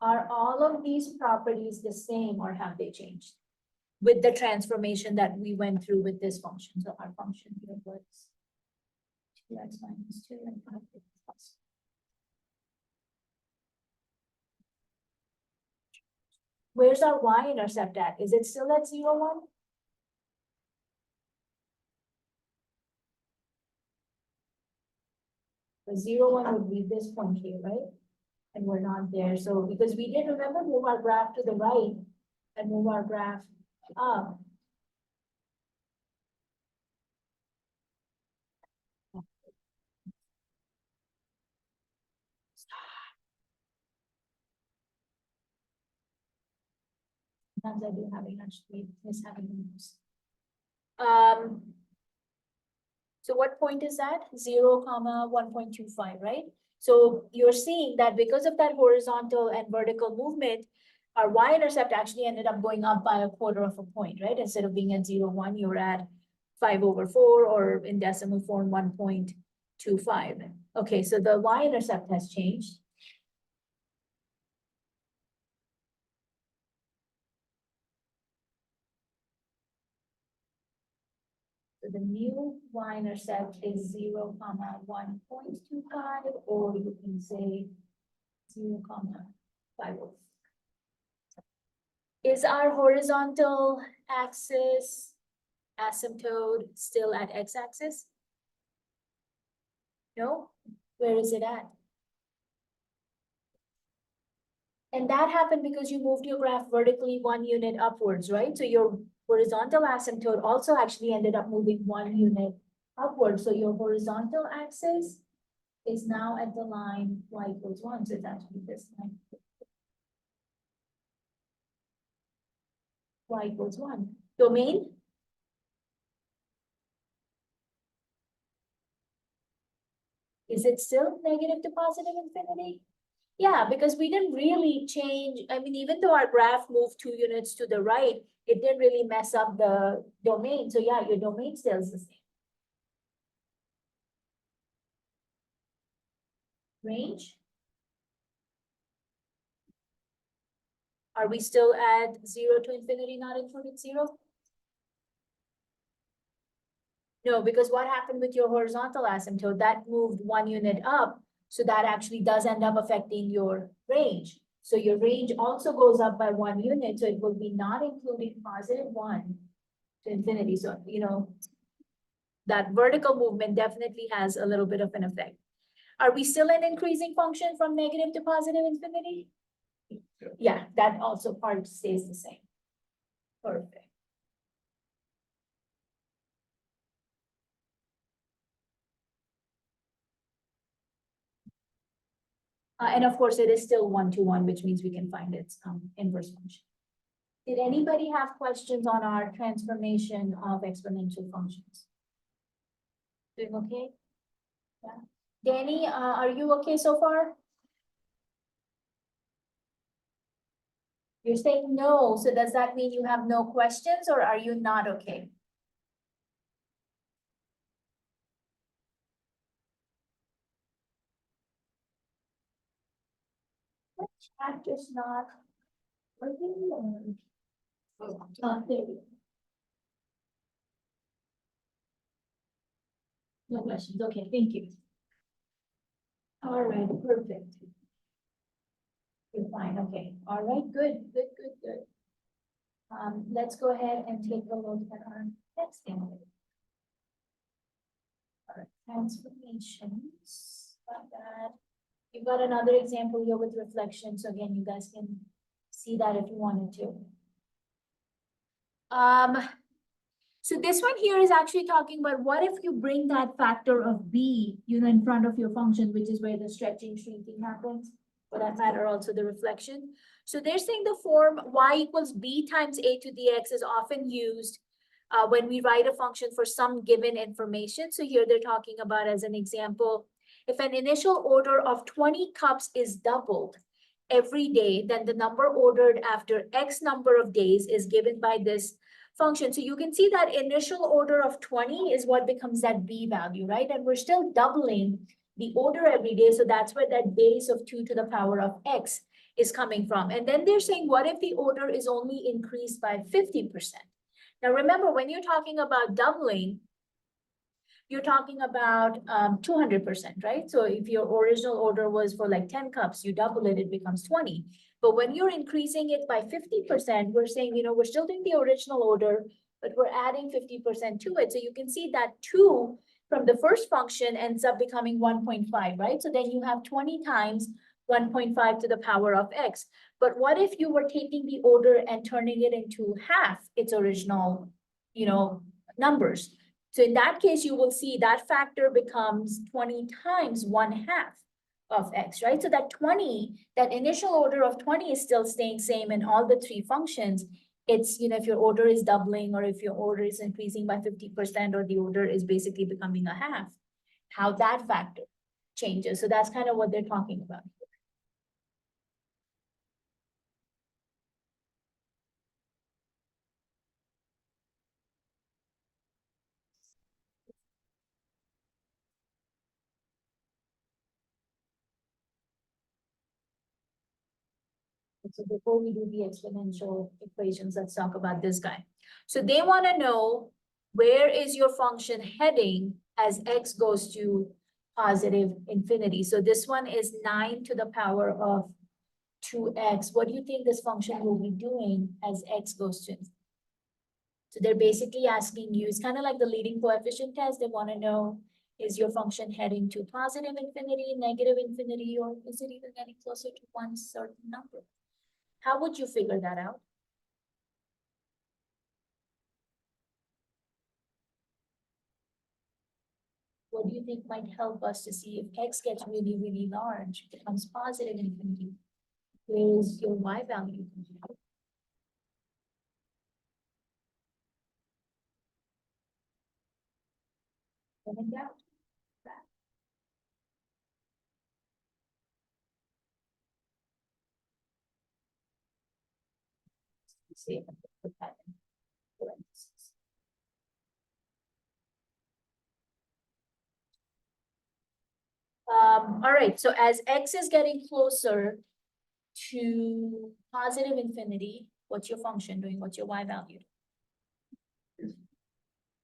Are all of these properties the same or have they changed? With the transformation that we went through with this function. So our function here was 2x minus 2 and 5 plus. Where's our y-intercept at? Is it still at 0, 1? The 0, 1 would be this point here, right? And we're not there. So because we did, remember, move our graph to the right and move our graph up. Sometimes I do having actually miss having those. So what point is that? 0, comma 1.25, right? So you're seeing that because of that horizontal and vertical movement, our y-intercept actually ended up going up by 1/4 of a point, right? Instead of being at 0, 1, you're at 5/4, or in decimal form, 1.25. Okay, so the y-intercept has changed. So the new y-intercept is 0, comma 1.25, or you can say 0, comma 5. Is our horizontal axis asymptote still at x-axis? No? Where is it at? And that happened because you moved your graph vertically 1 unit upwards, right? So your horizontal asymptote also actually ended up moving 1 unit upwards. So your horizontal axis is now at the line y equals 1. So it's actually this line. Y equals 1. Domain? Is it still negative to positive infinity? Yeah, because we didn't really change. I mean, even though our graph moved 2 units to the right, it didn't really mess up the domain. So yeah, your domain stays the same. Range? Are we still at 0 to infinity, not including 0? No, because what happened with your horizontal asymptote, that moved 1 unit up. So that actually does end up affecting your range. So your range also goes up by 1 unit. So it will be not including positive 1 to infinity. So, you know, that vertical movement definitely has a little bit of an effect. Are we still an increasing function from negative to positive infinity? Yeah, that also part stays the same. Perfect. And of course, it is still 1 to 1, which means we can find its inverse function. Did anybody have questions on our transformation of exponential functions? Doing okay? Yeah. Danny, are you okay so far? You're saying no, so does that mean you have no questions, or are you not okay? The chat is not working, or? There we go. No questions, okay, thank you. All right, perfect. You're fine, okay, all right, good. Let's go ahead and take a look at our next thing. All right, transformations, got that. You've got another example here with reflection, so again, you guys can see that if you wanted to. So this one here is actually talking about what if you bring that factor of b, in front of your function, which is where the stretching, shrinking happens, for that matter, also the reflection. So they're saying the form y equals b times a to the x is often used when we write a function for some given information. So here they're talking about, as an example, if an initial order of 20 cups is doubled every day, then the number ordered after X number of days is given by this function. So you can see that initial order of 20 is what becomes that B value, right? And we're still doubling the order every day. So that's where that base of 2 to the power of X is coming from. And then they're saying, what if the order is only increased by 50%? Now, remember, when you're talking about doubling, you're talking about 200%, right? So if your original order was for like 10 cups, you double it, it becomes 20. But when you're increasing it by 50%, we're saying, we're still doing the original order, but we're adding 50% to it. So you can see that 2 from the first function ends up becoming 1.5, right? So then you have 20 times 1.5 to the power of X. But what if you were taking the order and turning it into half its original, numbers? So in that case, you will see that factor becomes 20 times 1/2 of X, right? So that 20, that initial order of 20 is still staying same in all the three functions. It's, if your order is doubling or if your order is increasing by 50% or the order is basically becoming a half, how that factor changes. So that's kind of what they're talking about. So before we do the exponential equations, let's talk about this guy. So they want to know, where is your function heading as x goes to positive infinity? So this one is 9 to the power of 2x. What do you think this function will be doing as x goes to? So they're basically asking you, it's kind of like the leading coefficient test. They want to know, is your function heading to positive infinity, negative infinity, or is it even getting closer to one certain number? How would you figure that out? What do you think might help us to see if x gets really, really large, becomes positive infinity? Where is your y value? When in doubt. See if I can put that in parentheses. All right, so as x is getting closer to positive infinity, what's your function doing? What's your y value?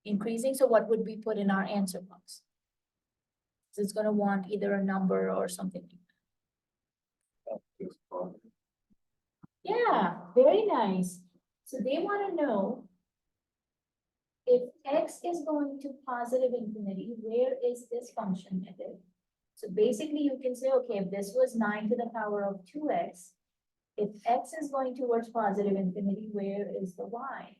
Increasing, so what would we put in our answer box? So it's gonna want either a number or something. Yeah, very nice. So they want to know, if x is going to positive infinity, where is this function headed? So basically you can say, okay, if this was 9 to the power of 2x, if x is going towards positive infinity, where is the y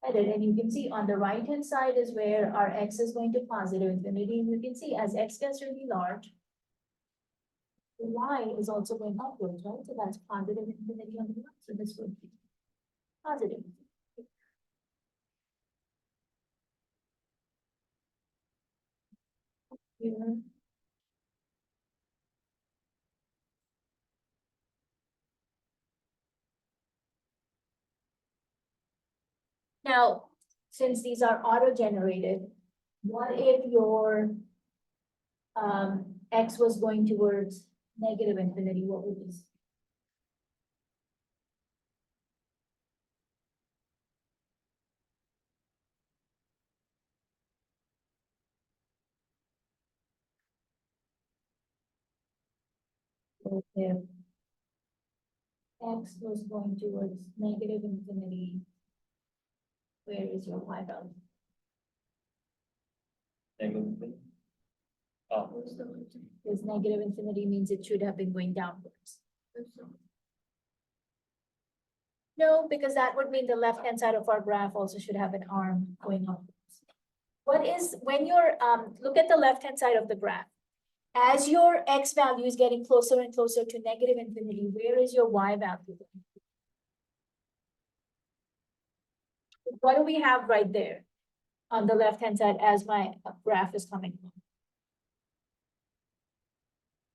headed? And you can see on the right hand side is where our x is going to positive infinity. And you can see as x gets really large, the y is also going upwards, right? So that's positive infinity on the right. So this would be positive. Here. Now, since these are auto-generated, what if your x was going towards negative infinity? What would this? So if x was going towards negative infinity, where is your y value? Negative. Oh, Because negative infinity means it should have been going downwards. No, because that would mean the left-hand side of our graph also should have an arm going up. What is, when you're, look at the left-hand side of the graph. As your x value is getting closer and closer to negative infinity, where is your y value? What do we have right there on the left-hand side as my graph is coming?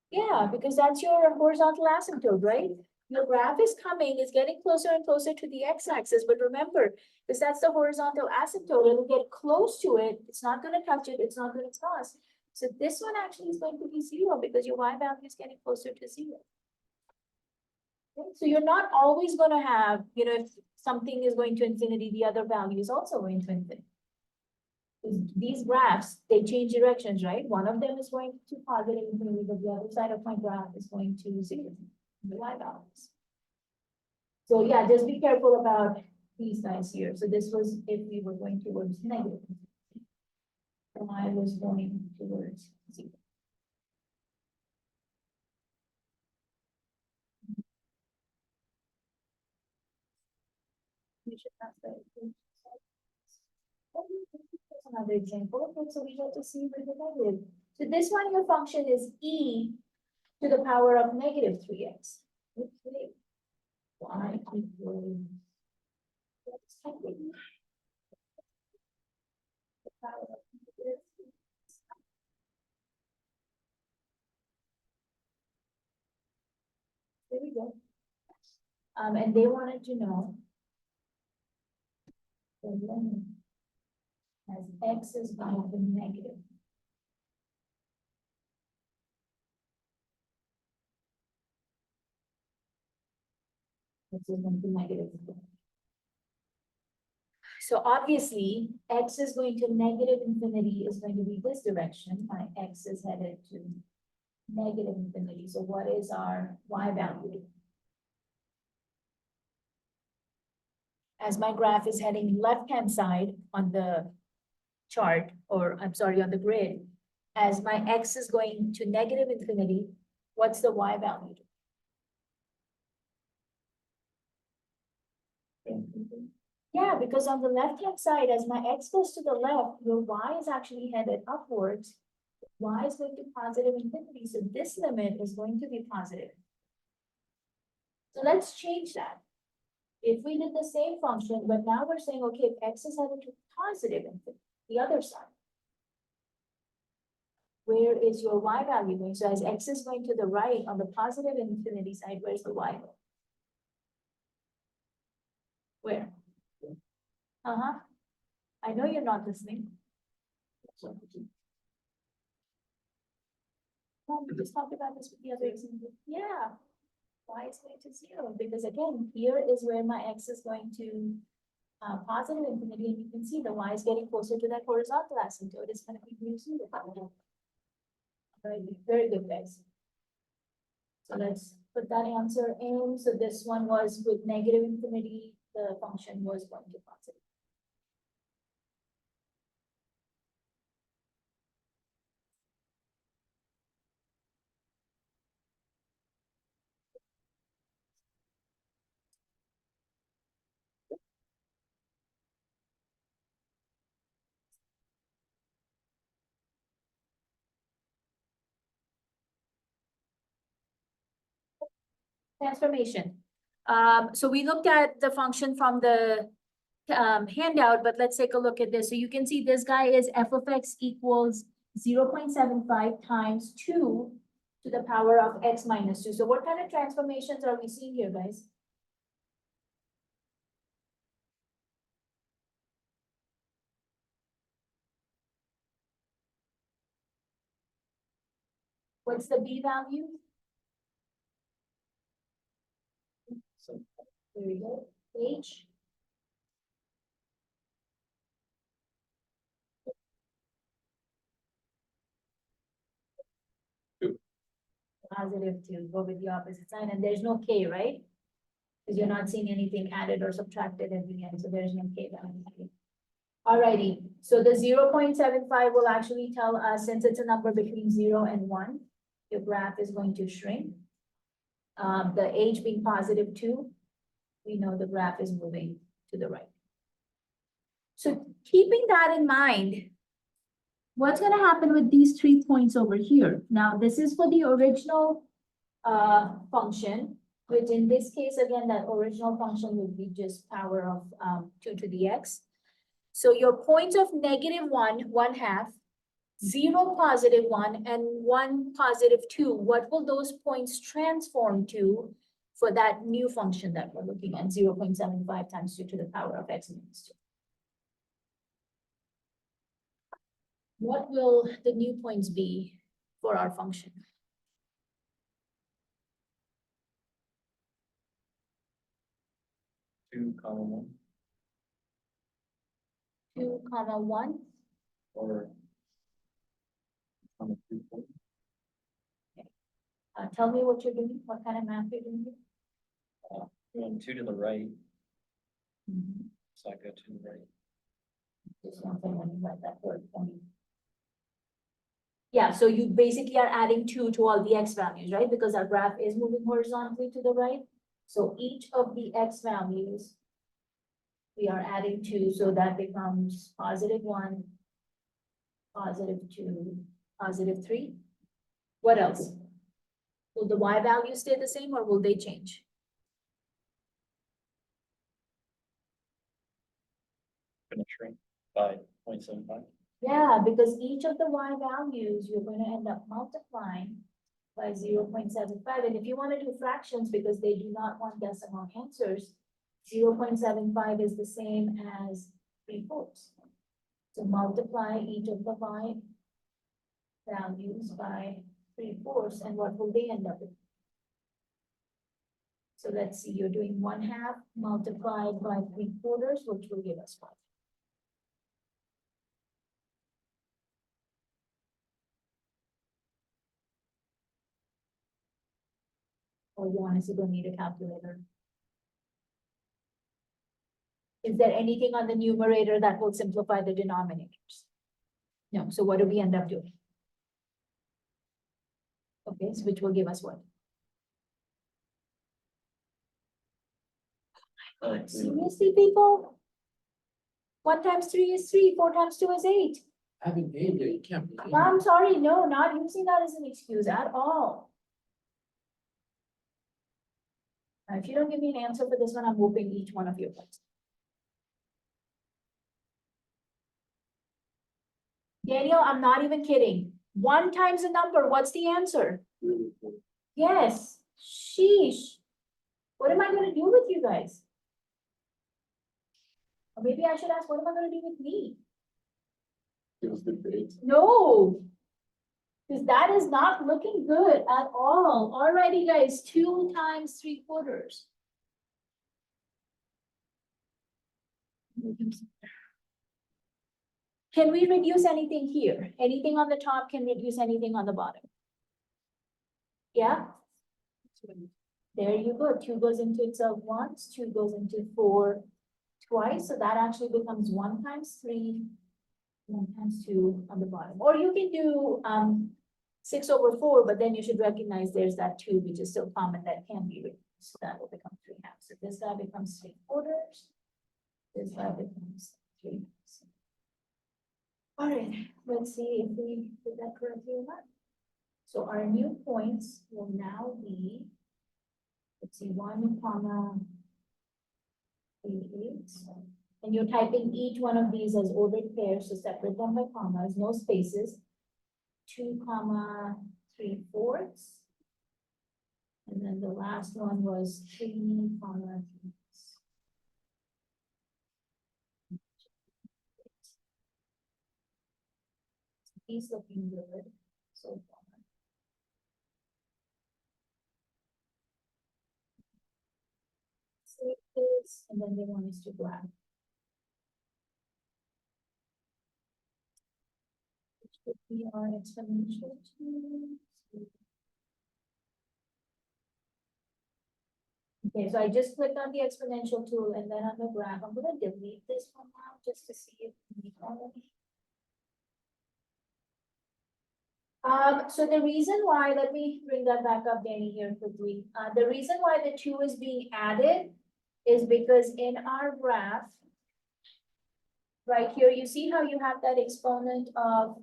Yeah, because that's your horizontal asymptote, right? Your graph is coming, it's getting closer and closer to the x-axis, but remember, because that's the horizontal asymptote, it'll get close to it, it's not gonna touch it, it's not gonna cross. So this one actually is going to be 0 because your y value is getting closer to 0. Okay, so you're not always gonna have, if something is going to infinity, the other value is also going to infinity. These graphs, they change directions, right? One of them is going to positive infinity, but the other side of my graph is going to 0, the y values. So yeah, just be careful about these guys here. So this was if we were going towards negative. And I was going towards 0. We should have that. Another example. Okay, so we get to see with the negative. So this one, your function is e to the power of negative 3x. Okay. Y equals. The power of negative. There we go. And they wanted to know the limit as x is going to negative. X is going to negative. So obviously, x is going to negative infinity is going to be this direction. My x is headed to negative infinity. So what is our y value? As my graph is heading left-hand side on the chart, or I'm sorry, on the grid, as my x is going to negative infinity, what's the y value? Yeah, because on the left-hand side, as my x goes to the left, your y is actually headed upwards. Y is going to positive infinity, so this limit is going to be positive. So let's change that. If we did the same function, but now we're saying, okay, if x is headed to positive infinity, the other side, where is your y value going? So as x is going to the right on the positive infinity side, where's the y? Where? Uh-huh. I know you're not listening. We just talked about this with the other example. Yeah. Y is going to 0, because again, here is where my x is going to positive infinity, and you can see the y is getting closer to that horizontal asymptote. It's going to be near 0. Very good, guys. So let's put that answer in. So this one was with negative infinity, the function was going to positive. Transformation. So we looked at the function from the handout, but let's take a look at this. So you can see this guy is f of x equals 0.75 times 2 to the power of x minus 2. So what kind of transformations are we seeing here, guys? What's the b value? So There we go. H. Positive 2, go with the opposite sign, and there's no k, right? Because you're not seeing anything added or subtracted at the end, so there's no k value. Alrighty, so the 0.75 will actually tell us, since it's a number between 0 and 1, your graph is going to shrink. The h being positive 2, we know the graph is moving to the right. So keeping that in mind, what's gonna happen with these 3 points over here? Now, this is for the original function, which in this case, again, that original function would be just power of 2 to the x. So your points of -1, 1/2, 0, +1, and 1, +2, what will those points transform to for that new function that we're looking at, 0.75 times 2 to the power of x minus 2? What will the new points be for our function? 2, 1, 2, 1. or 2, 4. Tell me what you're doing, what kind of math you're doing. Going 2 to the right, Mhm. so I go to the right. Just one thing, let me write that word for me. Yeah, so you basically are adding 2 to all the x values, right? Because our graph is moving horizontally to the right. So each of the x values, we are adding 2, so that becomes +1, +2, +3. What else? Will the y values stay the same or will they change? Gonna shrink by 0.75. Yeah, because each of the y values, you're going to end up multiplying by 0.75. And if you want to do fractions, because they do not want decimal answers, 0.75 is the same as 3/4. So multiply each of the y values by 3/4, and what will they end up with? So let's see, you're doing 1/2 multiplied by 3/4, which will give us 5. Or you honestly don't need a calculator. Is there anything on the numerator that will simplify the denominators? No, so what do we end up doing? Okay, so which will give us what? Seriously, people? 1 times 3 is 3, 4 times 2 is 8. Having gained it, you can't. I'm sorry, no, not using that as an excuse at all. If you don't give me an answer for this one, I'm whooping each one of your butts. Daniel, I'm not even kidding. 1 times a number, what's the answer? Yes, sheesh. What am I gonna do with you guys? Or maybe I should ask, what am I gonna do with me? It was debate. No. Because that is not looking good at all. Alrighty, guys, 2 times 3/4. Can we reduce anything here? Anything on the top can reduce anything on the bottom? Yeah? There you go. 2 goes into itself once, 2 goes into 4 twice. So that actually becomes 1 times 3, 1 times 2 on the bottom. Or you can do 6/4, but then you should recognize there's that 2, which is still common, that can be reduced. So that will become 3/2. So this guy becomes 3/4. This guy becomes 3/2. All right, let's see if we did that correctly or not. So our new points will now be, let's see, 1, 3, 8. And you're typing each one of these as ordered pairs, so separate them by commas, no spaces. 2, 3/4. And then the last one was 3, 3. He's looking good so far. Save this, and then they want us to grab. Which would be our exponential tool. Okay, so I just clicked on the exponential tool and then on the graph, I'm gonna delete this one now just to see if we need all of it. So the reason why, let me bring that back up, Danny, here quickly. The reason why the 2 is being added is because in our graph, right here, you see how you have that exponent of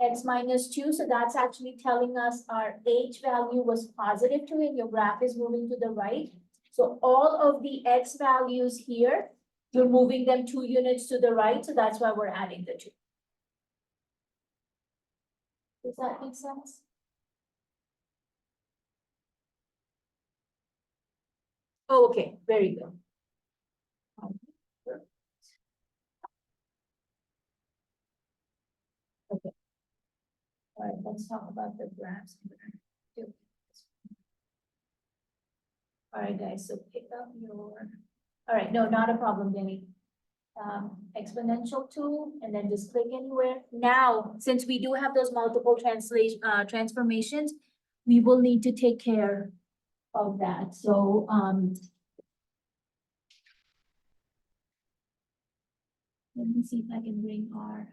x minus 2. So that's actually telling us our h value was positive 2 and your graph is moving to the right. So all of the x values here, you're moving them 2 units to the right. So that's why we're adding the 2. Does that make sense? Oh, okay, very good. Okay. All right, let's talk about the graphs. All right, guys, so pick up your, all right, no, not a problem, Denny. Exponential tool, and then just click anywhere. Now, since we do have those multiple transformations, we will need to take care of that. So, let me see if I can bring our.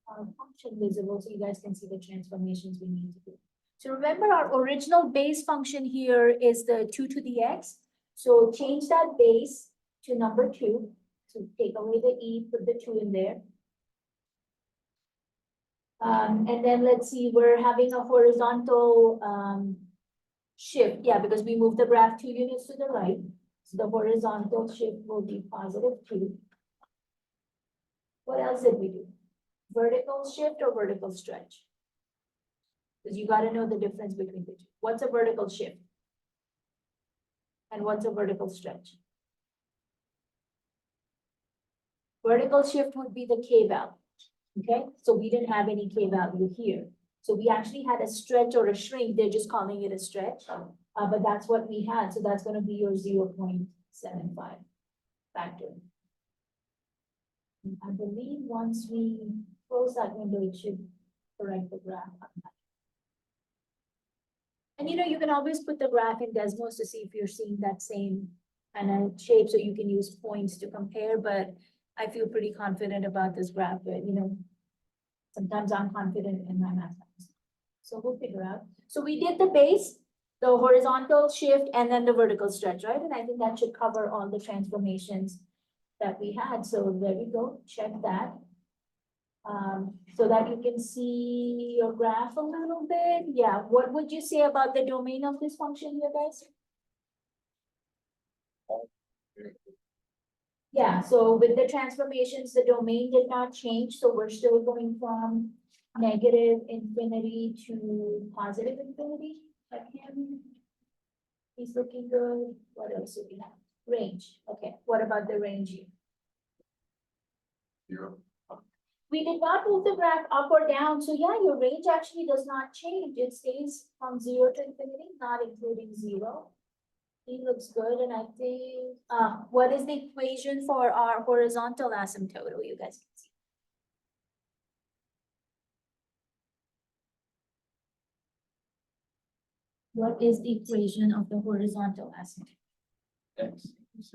Our function visible so you guys can see the transformations we need to do. So remember our original base function here is the 2 to the x. So change that base to number 2. So take away the e, put the 2 in there. And then let's see, we're having a horizontal shift. Yeah, because we moved the graph 2 units to the right. So the horizontal shift will be positive 2. What else did we do? Vertical shift or vertical stretch? Because you got to know the difference between the two. What's a vertical shift? And what's a vertical stretch? Vertical shift would be the k value. Okay, so we didn't have any k value here. So we actually had a stretch or a shrink. They're just calling it a stretch. But that's what we had. So that's going to be your 0.75 factor. I believe once we close that window, it should correct the graph. And you can always put the graph in Desmos to see if you're seeing that same kind of shape, so you can use points to compare, but I feel pretty confident about this graph, but sometimes I'm confident in my math. So we'll figure out. So we did the base, the horizontal shift, and then the vertical stretch, right? And I think that should cover all the transformations that we had. So there we go, check that. So that you can see your graph a little bit. Yeah, what would you say about the domain of this function here, guys? Yeah, so with the transformations, the domain did not change, so we're still going from negative infinity to positive infinity. He's looking good. What else do we have? Range. Okay, what about the range here? 0. We did not move the graph up or down, so yeah, your range actually does not change. It stays from 0 to infinity, not including 0. He looks good, and I think, what is the equation for our horizontal asymptote? You guys can see. What is the equation of the horizontal asymptote? X equals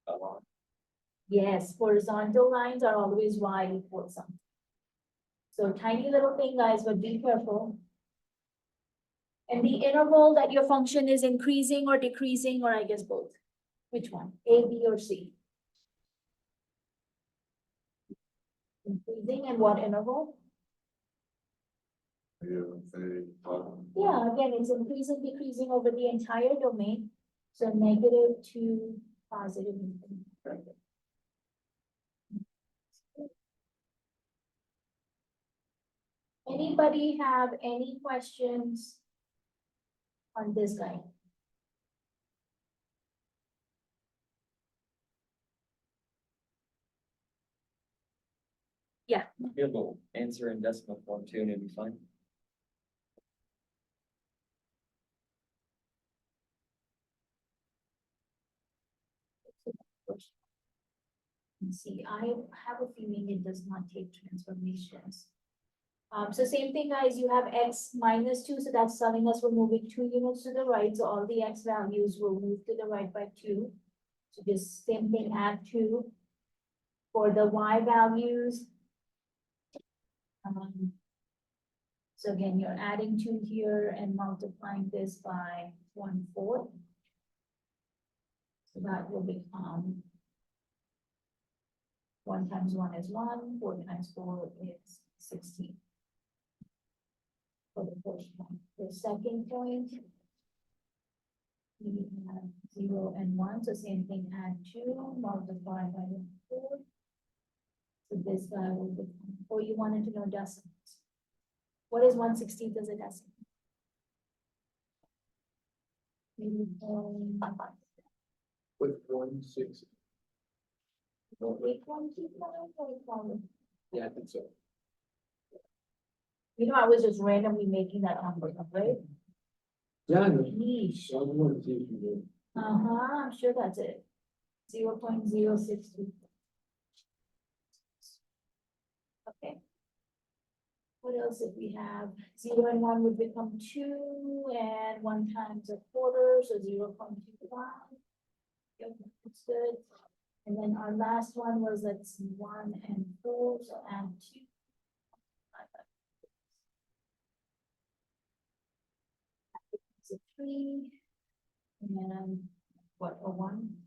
0. Yes, horizontal lines are always y equals something. So tiny little thing, guys, but be careful. And the interval that your function is increasing or decreasing, or I guess both. Which one? A, B, or C? Increasing, and what interval? Yeah, again, it's increasing, decreasing over the entire domain. So negative to positive infinity. Anybody have any questions on this guy? Yeah. Be able to answer in decimal form too, and it'd be fine. Let's see, I have a feeling it does not take transformations. So same thing, guys, you have x minus 2, so that's telling us we're moving 2 units to the right, so all the x values will move to the right by 2. So just same thing, add 2. For the y values. So again, you're adding 2 here and multiplying this by 1/4. So that will become 1 times 1 is 1, 4 times 4 is 16. For the first one. The second point, we have 0 and 1, so same thing, add 2, multiply by 1/4. So this guy will become, or you wanted to know decimals. What is 1/16 as a decimal? Maybe, With 1/6. Yeah, I think so. You know, I was just randomly making that number up, right? Yeah, I know. Yeesh. So I want to see if you do. I'm sure that's it. 0.062. Okay. What else did we have? 0 and 1 would become 2, and 1 times 1/4, so 0.25. Yep, that's good. And then our last one was, let's see, 1 and 4, so add 2. So 3, and what, a 1?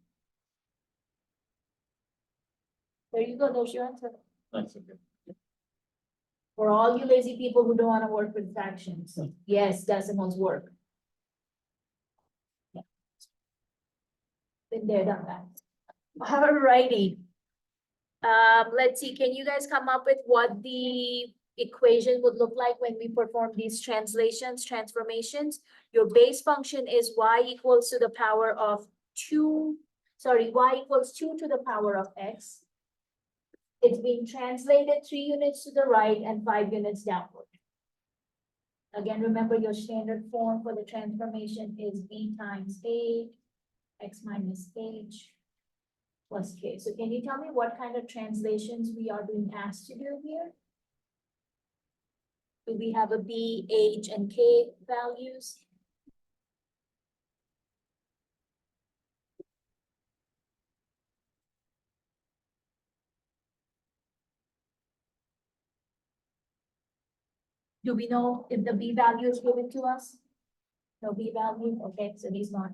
There you go, there's your answer. That's okay. For all you lazy people who don't want to work with fractions, yes, decimals work. Yeah. Been there, done that. Alrighty. Let's see, can you guys come up with what the equation would look like when we perform these transformations? Your base function is y equals to the power of 2, y equals 2 to the power of x. It's being translated 3 units to the right and 5 units downward. Again, remember your standard form for the transformation is b times a, x minus h plus k. So can you tell me what kind of translations we are being asked to do here? Do we have a b, h, and k values? Do we know if the b value is given to us? No b value, okay, so these not.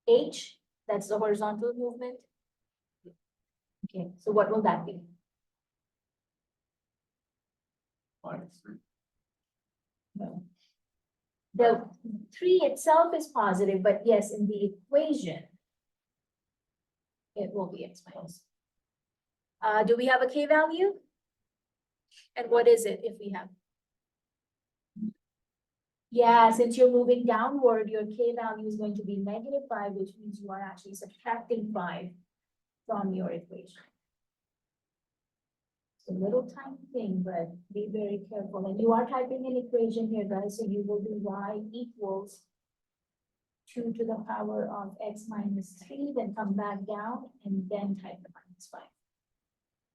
H, that's the horizontal movement. Okay, so what will that be? -3. No. The 3 itself is positive, but yes, in the equation, it will be exponential. Do we have a k value? And what is it if we have? Yeah, since you're moving downward, your k value is going to be -5, which means you are actually subtracting 5 from your equation. It's a little tiny thing, but be very careful. And you are typing an equation here, guys, so you will do y equals 2 to the power of x minus 3, then come back down and then type the -5.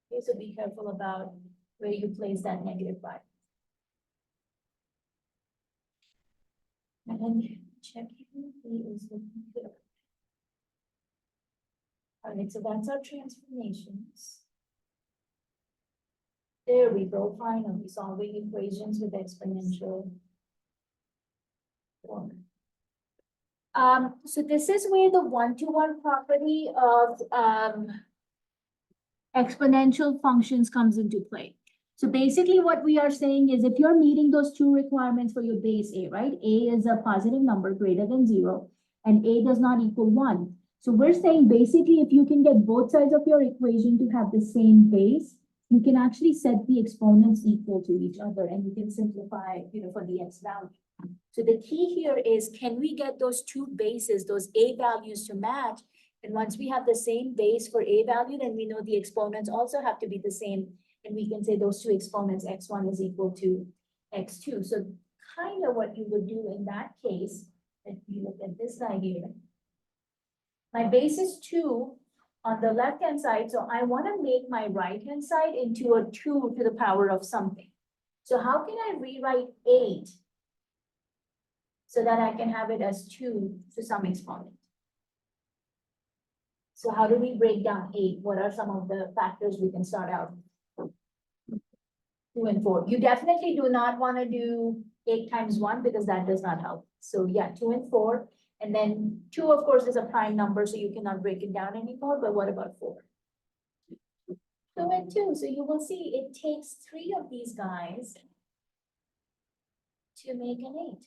Okay, so be careful about where you place that -5. And then check he is looking good. All right, so that's our transformations. There we go, finally solving equations with exponential form. So this is where the one-to-one property of exponential functions comes into play. So basically what we are saying is if you're meeting those 2 requirements for your base a, right? A is a positive number greater than 0 and a does not equal 1. So we're saying basically if you can get both sides of your equation to have the same base, you can actually set the exponents equal to each other and you can simplify, for the x value. So the key here is, can we get those 2 bases, those a values to match? And once we have the same base for a value, then we know the exponents also have to be the same. And we can say those 2 exponents, x1 is equal to x2. So kind of what you would do in that case, if you look at this guy here. My base is 2 on the left-hand side, so I want to make my right-hand side into a 2 to the power of something. So how can I rewrite 8 so that I can have it as 2 to some exponent? So how do we break down 8? What are some of the factors we can start out? 2 and 4. You definitely do not want to do 8 times 1 because that does not help. So yeah, 2 and 4. And then 2, of course, is a prime number, so you cannot break it down anymore. But what about 4? 2 and 2. So you will see it takes 3 of these guys to make an 8.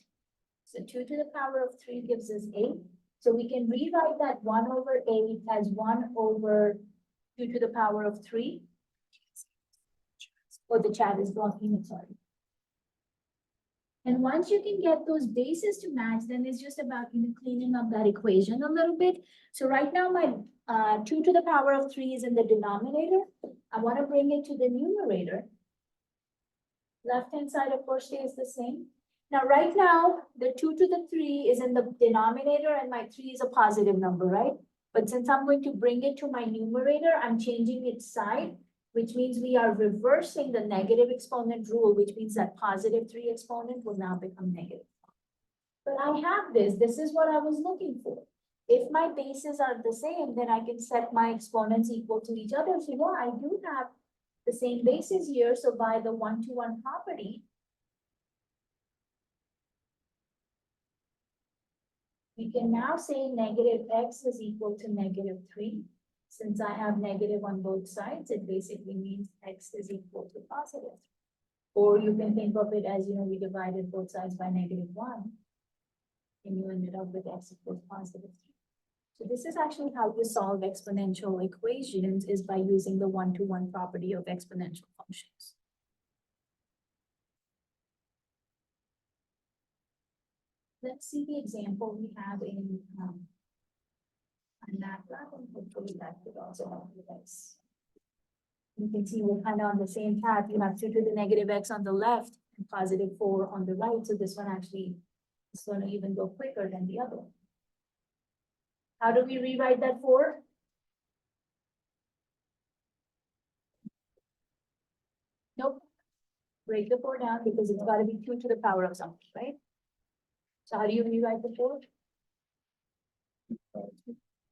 So 2 to the power of 3 gives us 8. So we can rewrite that 1 over 8 as 1 over 2 to the power of 3. Or the chat is blocking, sorry. And once you can get those bases to match, then it's just about cleaning up that equation a little bit. So right now my 2 to the power of 3 is in the denominator. I want to bring it to the numerator. Left-hand side, of course, stays the same. Now, right now, the 2 to the 3 is in the denominator and my 3 is a positive number, right? But since I'm going to bring it to my numerator, I'm changing its sign, which means we are reversing the negative exponent rule, which means that positive 3 exponent will now become negative. But I have this is what I was looking for. If my bases are the same, then I can set my exponents equal to each other. So I do have the same bases here. So by the 1-to-1 property, we can now say negative x is equal to negative 3. Since I have negative on both sides, it basically means x is equal to positive. Or you can think of it as, we divided both sides by negative 1. And you ended up with x equals positive 3. So this is actually how you solve exponential equations, is by using the 1-to-1 property of exponential functions. Let's see the example we have in MATLAB, and hopefully that could also help you guys. You can see we're kind of on the same path. You have 2 to the negative x on the left and positive 4 on the right. So this one actually is going to even go quicker than the other one. How do we rewrite that 4? Nope. Break the 4 down because it's got to be 2 to the power of something, right? So how do you rewrite the 4?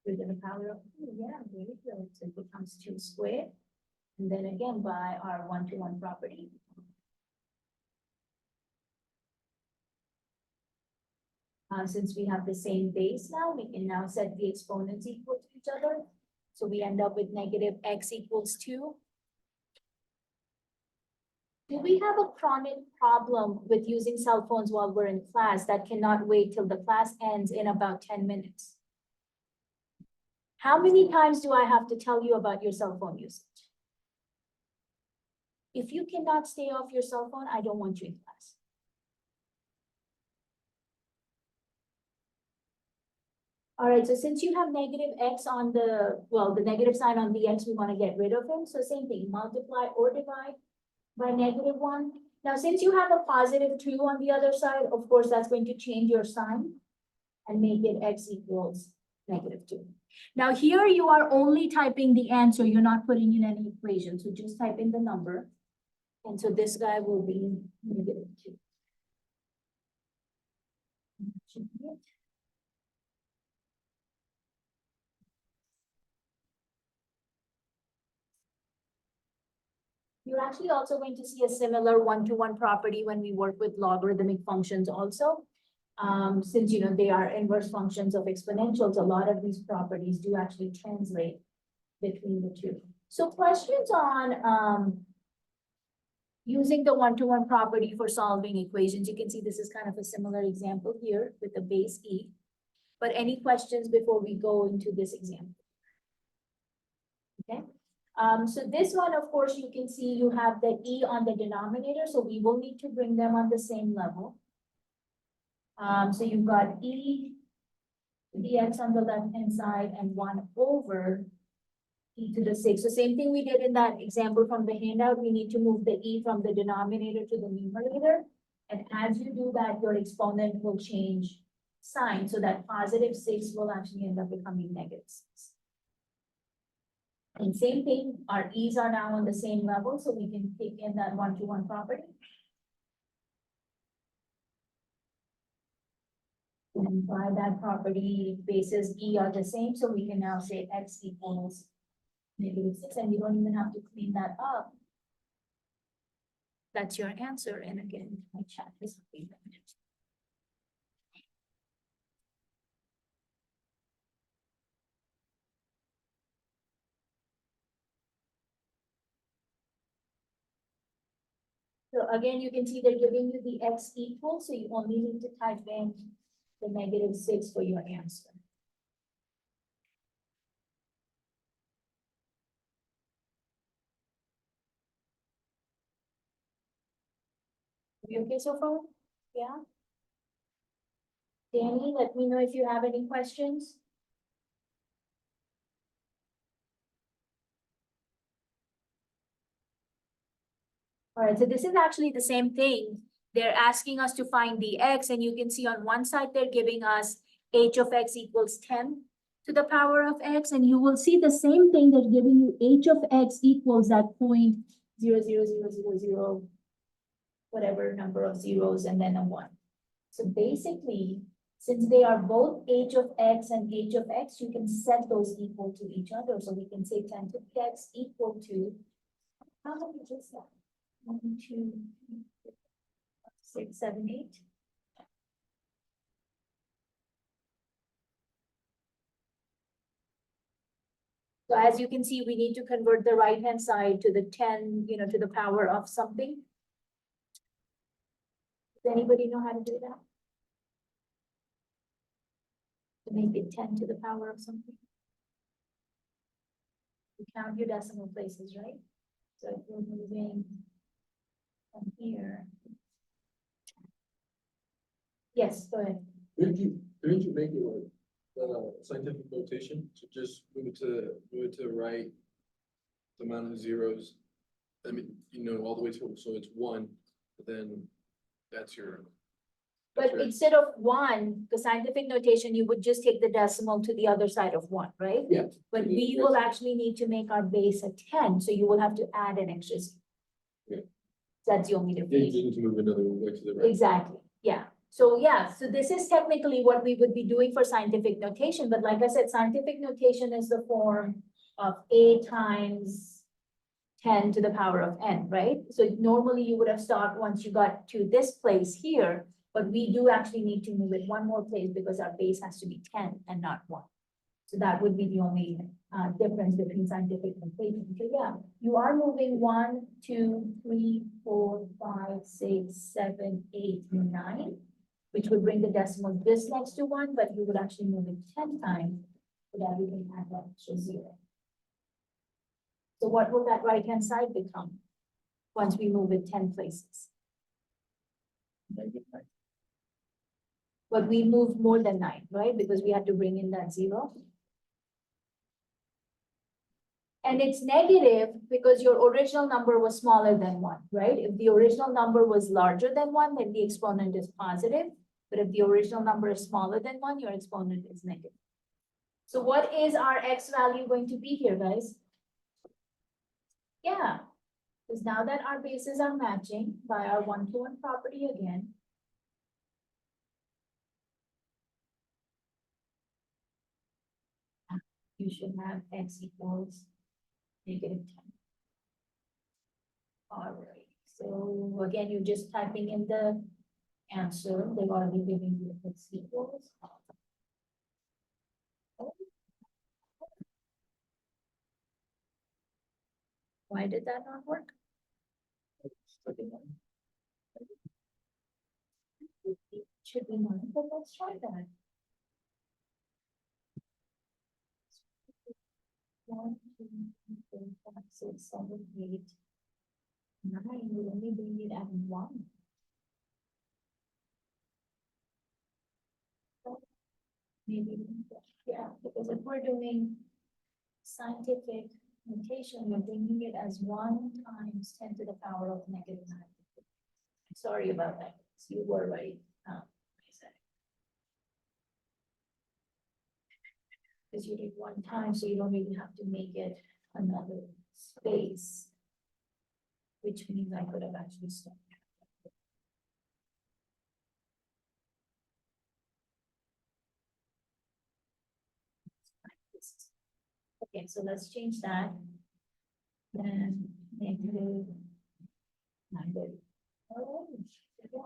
2 to the power of 2, yeah, very good. So it becomes 2 squared. And then again, by our 1-to-1 property. Since we have the same base now, we can now set the exponents equal to each other. So we end up with negative x equals 2. Do we have a chronic problem with using cell phones while we're in class that cannot wait till the class ends in about 10 minutes? How many times do I have to tell you about your cell phone usage? If you cannot stay off your cell phone, I don't want you in class. All right, so since you have negative x on the negative sign on the x, we want to get rid of him. So same thing, multiply or divide by negative 1. Now, since you have a positive 2 on the other side, of course, that's going to change your sign and make it x equals negative 2. Now, here you are only typing the answer. You're not putting in any equation. So just type in the number. And so this guy will be negative 2. Should be it. You're actually also going to see a similar 1-to-1 property when we work with logarithmic functions also. Since, they are inverse functions of exponentials, a lot of these properties do actually translate between the two. So questions on using the 1-to-1 property for solving equations. You can see this is kind of a similar example here with the base e. But any questions before we go into this example? Okay. So this one, of course, you can see you have the e on the denominator, so we will need to bring them on the same level. So you've got e dx on the left-hand side and 1 over e to the 6. So same thing we did in that example from the handout. We need to move the e from the denominator to the numerator. And as you do that, your exponent will change sign. So that positive 6 will actually end up becoming negative 6. And same thing, our e's are now on the same level, so we can take in that 1-to-1 property. And by that property, bases E are the same, so we can now say X equals -6, and you don't even have to clean that up. That's your answer, and again, my chat is. So again, you can see they're giving you the X equal, so you only need to type in the -6 for your answer. You okay so far? Yeah? Danny, let me know if you have any questions. All right, so this is actually the same thing. They're asking us to find the X, and you can see on one side, they're giving us h of X equals 10 to the power of X, and you will see the same thing. They're giving you h of X equals that 0.00000, whatever number of zeros, and then a 1. So basically, since they are both h of X and h of X, you can set those equal to each other. So we can say 10 to the X equal to, how many is that? 1, 2, 3, 4, 5, 6, 7, 8. So as you can see, we need to convert the right-hand side to the 10, to the power of something. Does anybody know how to do that? To make it 10 to the power of something? You count your decimal places, right? So if we're moving from here. Yes, go ahead. Couldn't you make it like, scientific notation to just move it to the right? The amount of zeros, I mean, all the way to, so it's 1, but then that's your. But instead of 1, the scientific notation, you would just take the decimal to the other side of 1, right? Yeah. But we will actually need to make our base a 10, so you will have to add an extra zero. Yeah. That's the only Yeah, you difference. just need to move another one to the right. Exactly, yeah. So this is technically what we would be doing for scientific notation, but like I said, scientific notation is the form of a times 10 to the power of n, right? So normally you would have stopped once you got to this place here, but we do actually need to move it one more place because our base has to be 10 and not 1. So that would be the only difference between scientific notation. So yeah, you are moving 1, 2, 3, 4, 5, 6, 7, 8, 9, which would bring the decimal this next to 1, but you would actually move it 10 times so that we can add that extra 0. So what will that right-hand side become once we move it 10 places? -9. But we moved more than 9, right? Because we had to bring in that 0. And it's negative because your original number was smaller than 1, right? If the original number was larger than 1, then the exponent is positive. But if the original number is smaller than 1, your exponent is negative. So what is our X value going to be here, guys? Yeah, because now that our bases are matching by our 1-to-1 property again. You should have X equals -10. All right, so again, you're just typing in the answer. They've already given you X equals. Why did that not work? It should be 9, but let's try that. 1, 2, 3, 4, 5, 6, 7, 8, 9. We only bring it at 1. Maybe, yeah, because if we're doing scientific notation, we're bringing it as 1 times 10 to the power of -9. Sorry about that. You were right. Because you did 1 time, so you don't really have to make it another space. Which means I could have actually stopped. Okay, so let's change that. And negative 100. Oh, yeah.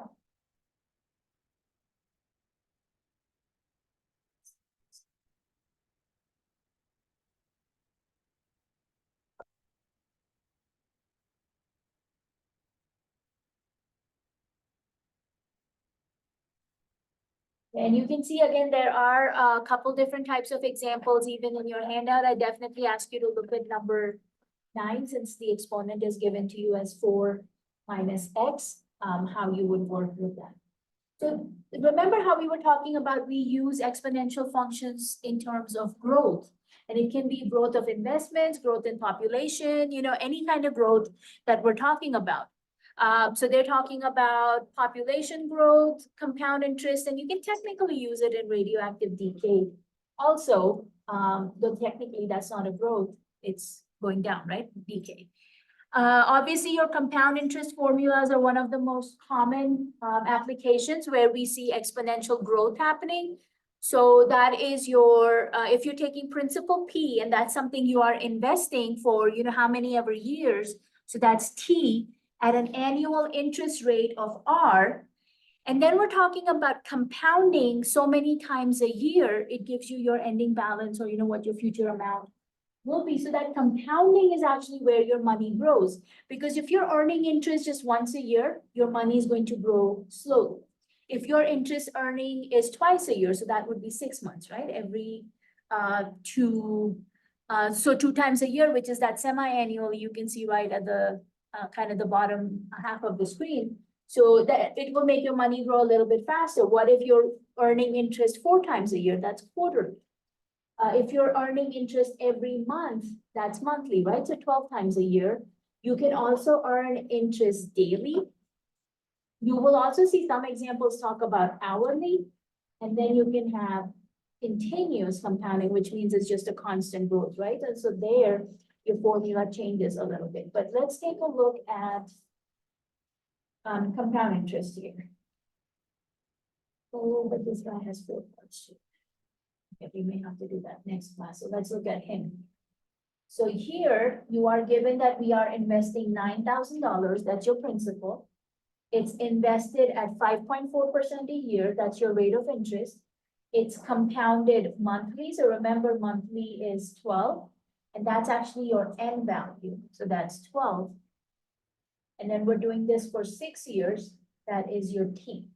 And you can see again, there are a couple different types of examples, even in your handout. I definitely ask you to look at number 9, since the exponent is given to you as 4 minus x, how you would work with that. So remember how we were talking about, we use exponential functions in terms of growth. And it can be growth of investments, growth in population, any kind of growth that we're talking about. So they're talking about population growth, compound interest, and you can technically use it in radioactive decay. Also, though technically that's not a growth, it's going down, right? Decay. Obviously, your compound interest formulas are one of the most common applications where we see exponential growth happening. So that is your, if you're taking principal P, and that's something you are investing for, how many ever years. So that's T at an annual interest rate of R. And then we're talking about compounding so many times a year, it gives you your ending balance, or what your future amount will be. So that compounding is actually where your money grows. Because if you're earning interest just once a year, your money is going to grow slowly. If your interest earning is twice a year, so that would be 6 months, right? Every so 2 times a year, which is that semi-annual, you can see right at the kind of the bottom half of the screen. So that it will make your money grow a little bit faster. What if you're earning interest 4 times a year? That's quarterly. If you're earning interest every month, that's monthly, right? So 12 times a year. You can also earn interest daily. You will also see some examples talk about hourly, and then you can have continuous compounding, which means it's just a constant growth, right? And so there, your formula changes a little bit. But let's take a look at compound interest here. Oh, but this guy has 4 parts too. Okay, we may have to do that next class. So let's look at him. So here you are given that we are investing $9,000. That's your principal. It's invested at 5.4% a year. That's your rate of interest. It's compounded monthly. So remember, monthly is 12. And that's actually your end value. So that's 12. And then we're doing this for 6 years. That is your T.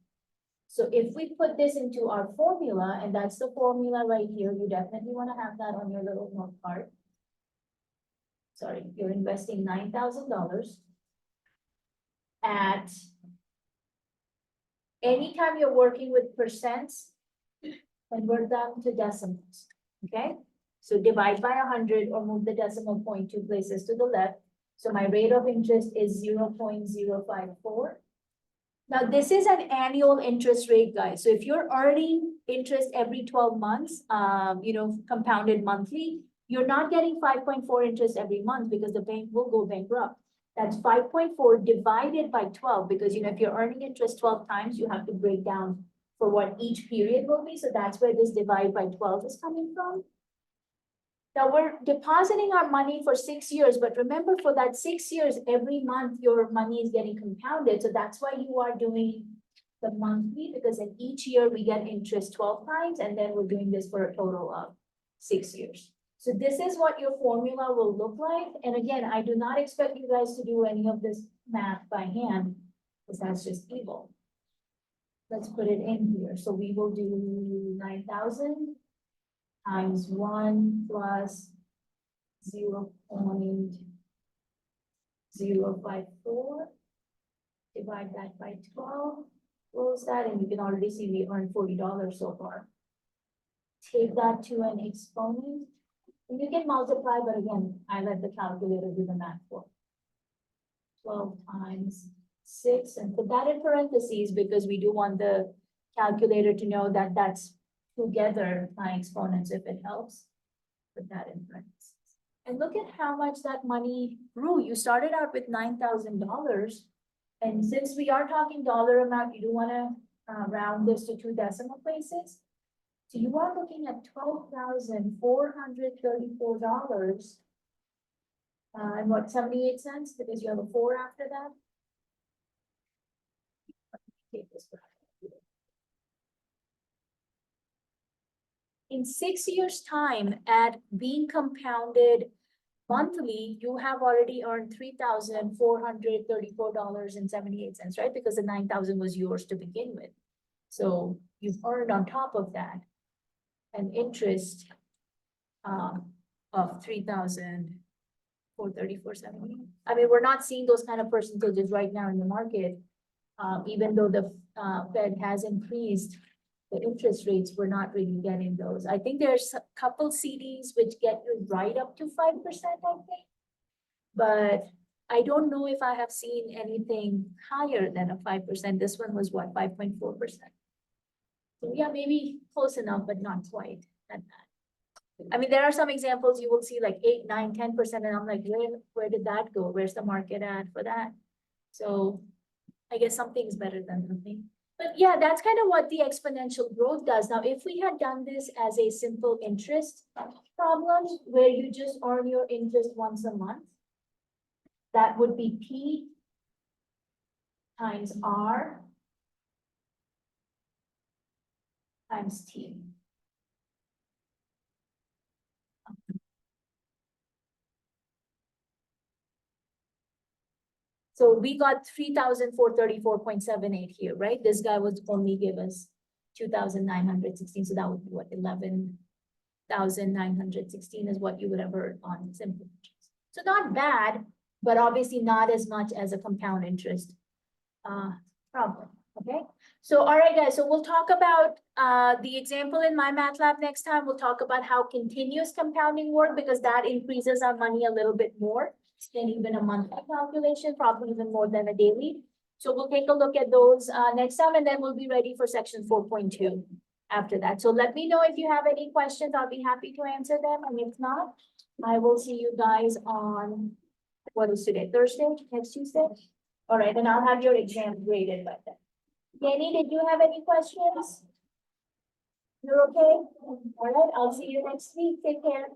So if we put this into our formula, and that's the formula right here, you definitely want to have that on your little note card. Sorry, you're investing $9,000 at anytime you're working with percents, convert them to decimals, okay? So divide by 100 or move the decimal point 2 places to the left. So my rate of interest is 0.054. Now, this is an annual interest rate, guys. So if you're earning interest every 12 months, compounded monthly, you're not getting 5.4 interest every month because the bank will go bankrupt. That's 5.4 divided by 12 because, if you're earning interest 12 times, you have to break down for what each period will be. So that's where this divide by 12 is coming from. Now we're depositing our money for 6 years, but remember for that 6 years, every month your money is getting compounded. So that's why you are doing the monthly, because in each year we get interest 12 times, and then we're doing this for a total of 6 years. So this is what your formula will look like. And again, I do not expect you guys to do any of this math by hand, because that's just evil. Let's put it in here. So we will do 9,000 times 1 plus 0.054. Divide that by 12. Close that, and you can already see we earned $40 so far. Take that to an exponent. And you can multiply, but again, I let the calculator do the math for 12 times 6, and put that in parentheses because we do want the calculator to know that that's together my exponents if it helps. Put that in parentheses. And look at how much that money grew. You started out with $9,000. And since we are talking dollar amount, you do want to round this to 2 decimal places. So you are looking at $12,434. And what, 78 cents, because you have a 4 after that? Take this back. In 6 years' time, at being compounded monthly, you have already earned $3,434.78, right? Because the 9,000 was yours to begin with. So you've earned on top of that an interest of 3,434.78. I mean, we're not seeing those kind of percentages right now in the market. Even though the Fed has increased the interest rates, we're not really getting those. I think there's a couple CDs which get you right up to 5%, I think. But I don't know if I have seen anything higher than a 5%. This one was what, 5.4%? So yeah, maybe close enough, but not quite at that. I mean, there are some examples you will see like 8, 9, 10%, and I'm like, where did that go? Where's the market at for that? So I guess something's better than nothing. But yeah, that's kind of what the exponential growth does. Now, if we had done this as a simple interest problem where you just earn your interest once a month, that would be P times R times T. So we got 3,434.78 here, right? This guy would only give us 2,916, so that would be what, 11,916 is what you would have earned on simple interest. So not bad, but obviously not as much as a compound interest problem, okay? So, all right, guys, so we'll talk about the example in MyMathLab next time. We'll talk about how continuous compounding works, because that increases our money a little bit more than even a monthly calculation, probably even more than a daily. So we'll take a look at those next time, and then we'll be ready for section 4.2 after that. So let me know if you have any questions. I'll be happy to answer them. And if not, I will see you guys on, what is today? Thursday, next Tuesday? All right, and I'll have your exam graded by then. Danny, did you have any questions? You're okay? All right, I'll see you next week. Take care.